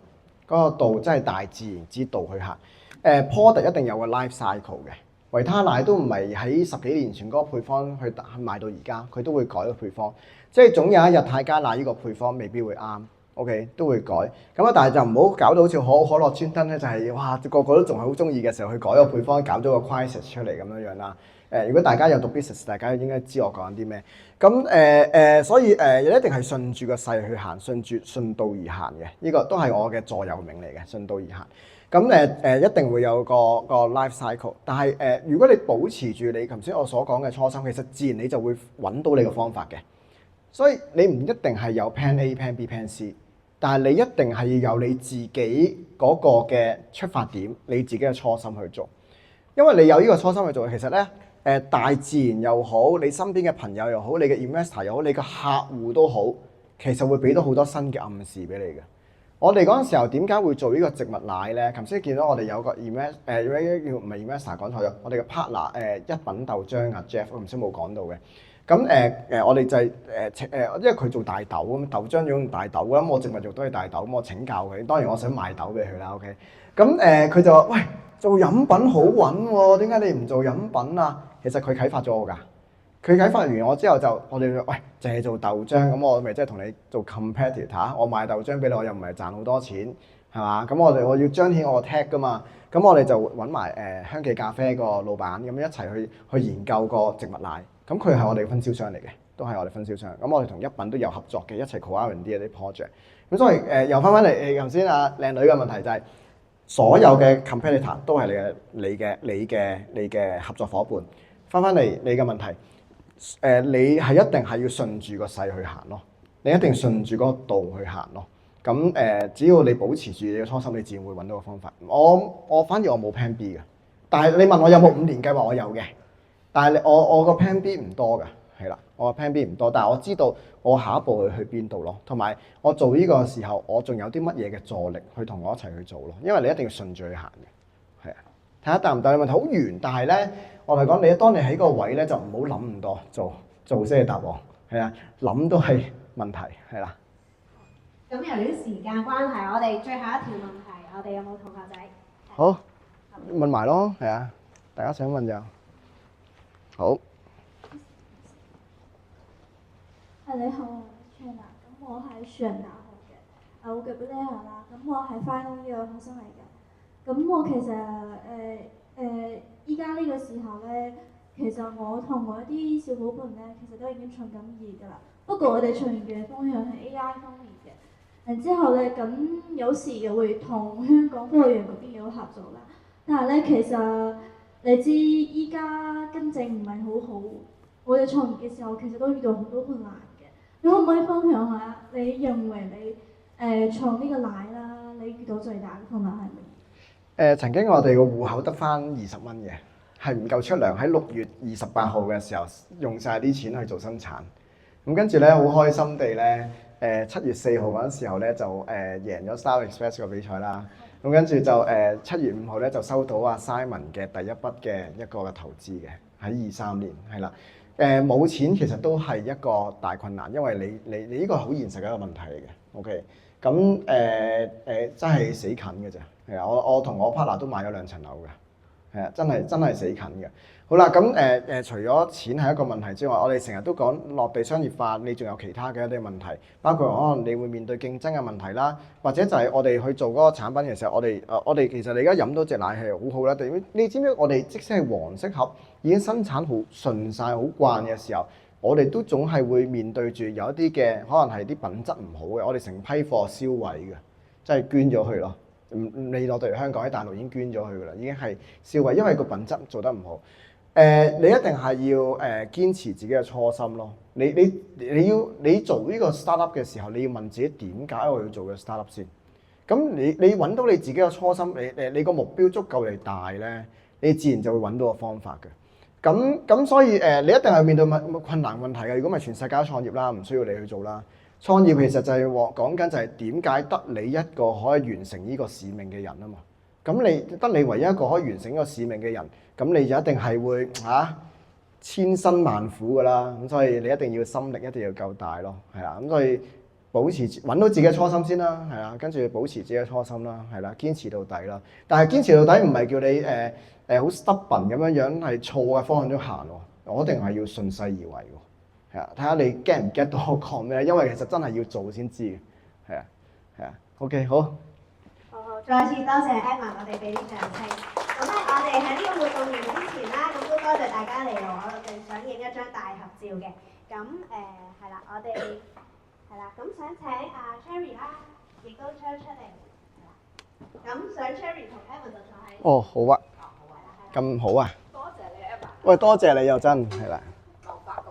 嗰個道即係大自然之道去行。product 一定有個 life cycle 嘅。維他奶都唔係喺10幾年前嗰個配方去賣到而家，佢都會改個配方。即係總有一日泰加奶呢個配方未必會啱。OK， 都會改。咁啊，但係就唔好搞到好似可樂專登咧，就係哇個個都仲係好中意嘅時候去改個配方，搞咗個 crisis 出嚟咁樣樣啦。如果大家有讀 business， 大家應該知我講緊啲咩。咁所以一定係順住個勢去行，順道而行嘅。呢個都係我嘅座右銘嚟嘅，順道而行。咁一定會有個 life cycle。但係如果你保持住你頭先我所講嘅初心，其實自然你就會揾到你個方法嘅。所以你唔一定係有 plan A、plan B、plan C， 但係你一定係要有你自己嗰個嘅出發點，你自己嘅初心去做。因為你有呢個初心去做，其實咧大自然又好，你身邊嘅朋友又好，你嘅 investor 又好，你嘅客戶都好，其實會俾到好多新嘅暗示俾你嘅。我哋嗰陣時候點解會做呢個植物奶咧？頭先見到我哋有個 investor 唔係 investor 講錯咗，我哋嘅 partner 一品豆漿啊 Jeff， 我唔知冇講到嘅。咁我哋就係因為佢做大豆咁，豆漿要用大豆咁，我植物肉都係大豆咁，我請教佢。當然我想賣豆俾佢啦 ，OK。咁佢就話：喂，做飲品好穩喎，點解你唔做飲品啊？其實佢啟發咗我㗎。佢啟發完我之後就我哋喂淨係做豆漿，咁我咪即係同你做 competitor。我賣豆漿俾你，我又唔係賺好多錢，係嘛？咁我要彰顯我個 tag 㗎嘛。咁我哋就揾埋香記咖啡個老闆咁一齊去研究個植物奶。咁佢係我哋嘅分銷商嚟嘅，都係我哋分銷商。咁我哋同一品都有合作嘅，一齊 co-R&D 啲 project。咁所以又翻嚟頭先阿靚女嘅問題就係，所有嘅 competitor 都係你嘅合作伙伴。翻嚟你嘅問題，你係一定係要順住個勢去行咯，你一定順住嗰個道去行咯。咁只要你保持住你嘅初心，你自然會揾到個方法。我反而我冇 plan B 嘅，但係你問我有冇5年計劃，我有嘅。但係我個 plan B 唔多㗎，係啦，我個 plan B 唔多，但係我知道我下一步會去邊度咯，同埋我做呢個時候，我仲有啲乜嘢嘅助力去同我一齊去做咯，因為你一定要順住去行嘅，係啊。睇下答唔答你問題好圓，但係咧，我嚟講，當你喺個位咧，就唔好諗咁多，做先係答案，係啊，諗都係問題，係啦。咁由於時間關係，我哋最後一條問題，我哋有冇同學仔？好，問埋咯，係啊，大家想問就好。你好，我係 Chana，咁我係樹仁大學嘅，我叫 Blair 啦，咁我係 final year 學生嚟嘅。咁我其實依家呢個時候咧，其實我同我一啲小伙伴咧，其實都已經創緊業㗎啦。不過我哋創業嘅方向係 AI 方面嘅。然之後咧，咁有時又會同香港科研嗰邊有合作啦。但係咧，其實你知依家經濟唔係好好，我哋創業嘅時候其實都遇到好多困難嘅。你可唔可以分享下你認為你創呢個奶啦，你遇到最大嘅困難係乜嘢？曾經我哋個戶口得翻20蚊嘅，係唔夠出糧。喺6月28號嘅時候用晒啲錢去做生產。咁跟住咧好開心地咧，7月4號嗰陣時候咧就贏咗 Star Express 個比賽啦。咁跟住就7月5號咧就收到阿 Simon 嘅第一筆嘅一個嘅投資嘅，喺23年係啦。冇錢其實都係一個大困難，因為你呢個係好現實嘅一個問題嚟嘅。OK， 咁真係死近嘅啫。係啊，我同我 partner 都買咗2層樓嘅，係啊，真係死近嘅。好啦，咁除咗錢係一個問題之外，我哋成日都講落地商業化，你仲有其他嘅一啲問題，包括可能你會面對競爭嘅問題啦，或者就係我哋去做嗰個產品嘅時候，我哋其實你而家飲到隻奶係好好啦。你知唔知我哋即使係黃色盒已經生產好順晒、好慣嘅時候，我哋都總係會面對住有一啲嘅可能係啲品質唔好嘅，我哋成批貨銷毀嘅，即係捐咗去咯。你落到嚟香港喺大陸已經捐咗去㗎啦，已經係銷毀，因為個品質做得唔好。你一定係要堅持自己嘅初心咯。你做呢個 startup 嘅時候，你要問自己點解我要做個 startup 先。咁你揾到你自己嘅初心，你個目標足夠你大咧，你自然就會揾到個方法嘅。咁所以你一定係面對困難問題嘅。如果唔係全世界都創業啦，唔需要你去做啦。創業其實就係講緊就係點解得你一個可以完成呢個使命嘅人啊嘛。咁你唯一一個可以完成呢個使命嘅人，咁你就一定係會千辛萬苦噶啦。咁所以你一定要心力一定要夠大咯，係啦。咁所以揾到自己嘅初心先啦，係啦，跟住保持自己嘅初心啦，係啦，堅持到底啦。但係堅持到底唔係叫你好 stubborn 咁樣係錯嘅方向都行喎，我一定係要順勢而為喎，係啊，睇下你 get 唔 get 到我講咩？因為其實真係要做先知嘅，係啊，OK 好。再次多謝 Edmond，我哋俾啲掌聲。咁咧，我哋喺呢個活動完之前啦，咁都多謝大家嚟到，我哋想影一張大合照嘅。咁係啦，我哋係啦，咁想請Cherry 啦，亦都出嚟。係啦，咁想 Cherry 同 Edmond 就坐喺。哦，好啊。好啊，係啦。咁好啊。多謝你 Edmond。喂，多謝你又真係啦。劉發局，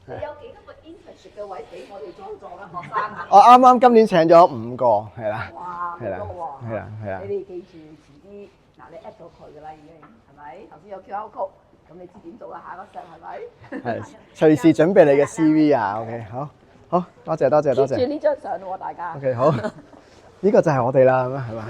你有幾多個 internship 嘅位俾我哋裝作嘅學生啊？我啱啱今年請咗5個，係啦。哇，係啦好多喎。係啦。你哋記住遲啲，嗱你 at 到佢㗎啦已經，係咪？頭先有 QR code，咁你知點做啦？下一個 step 係咪？係，隨時準備你嘅 CV 啊。OK， 好，多謝。記住呢張相喎，大家。OK， 好，呢個就係我哋啦，係嘛？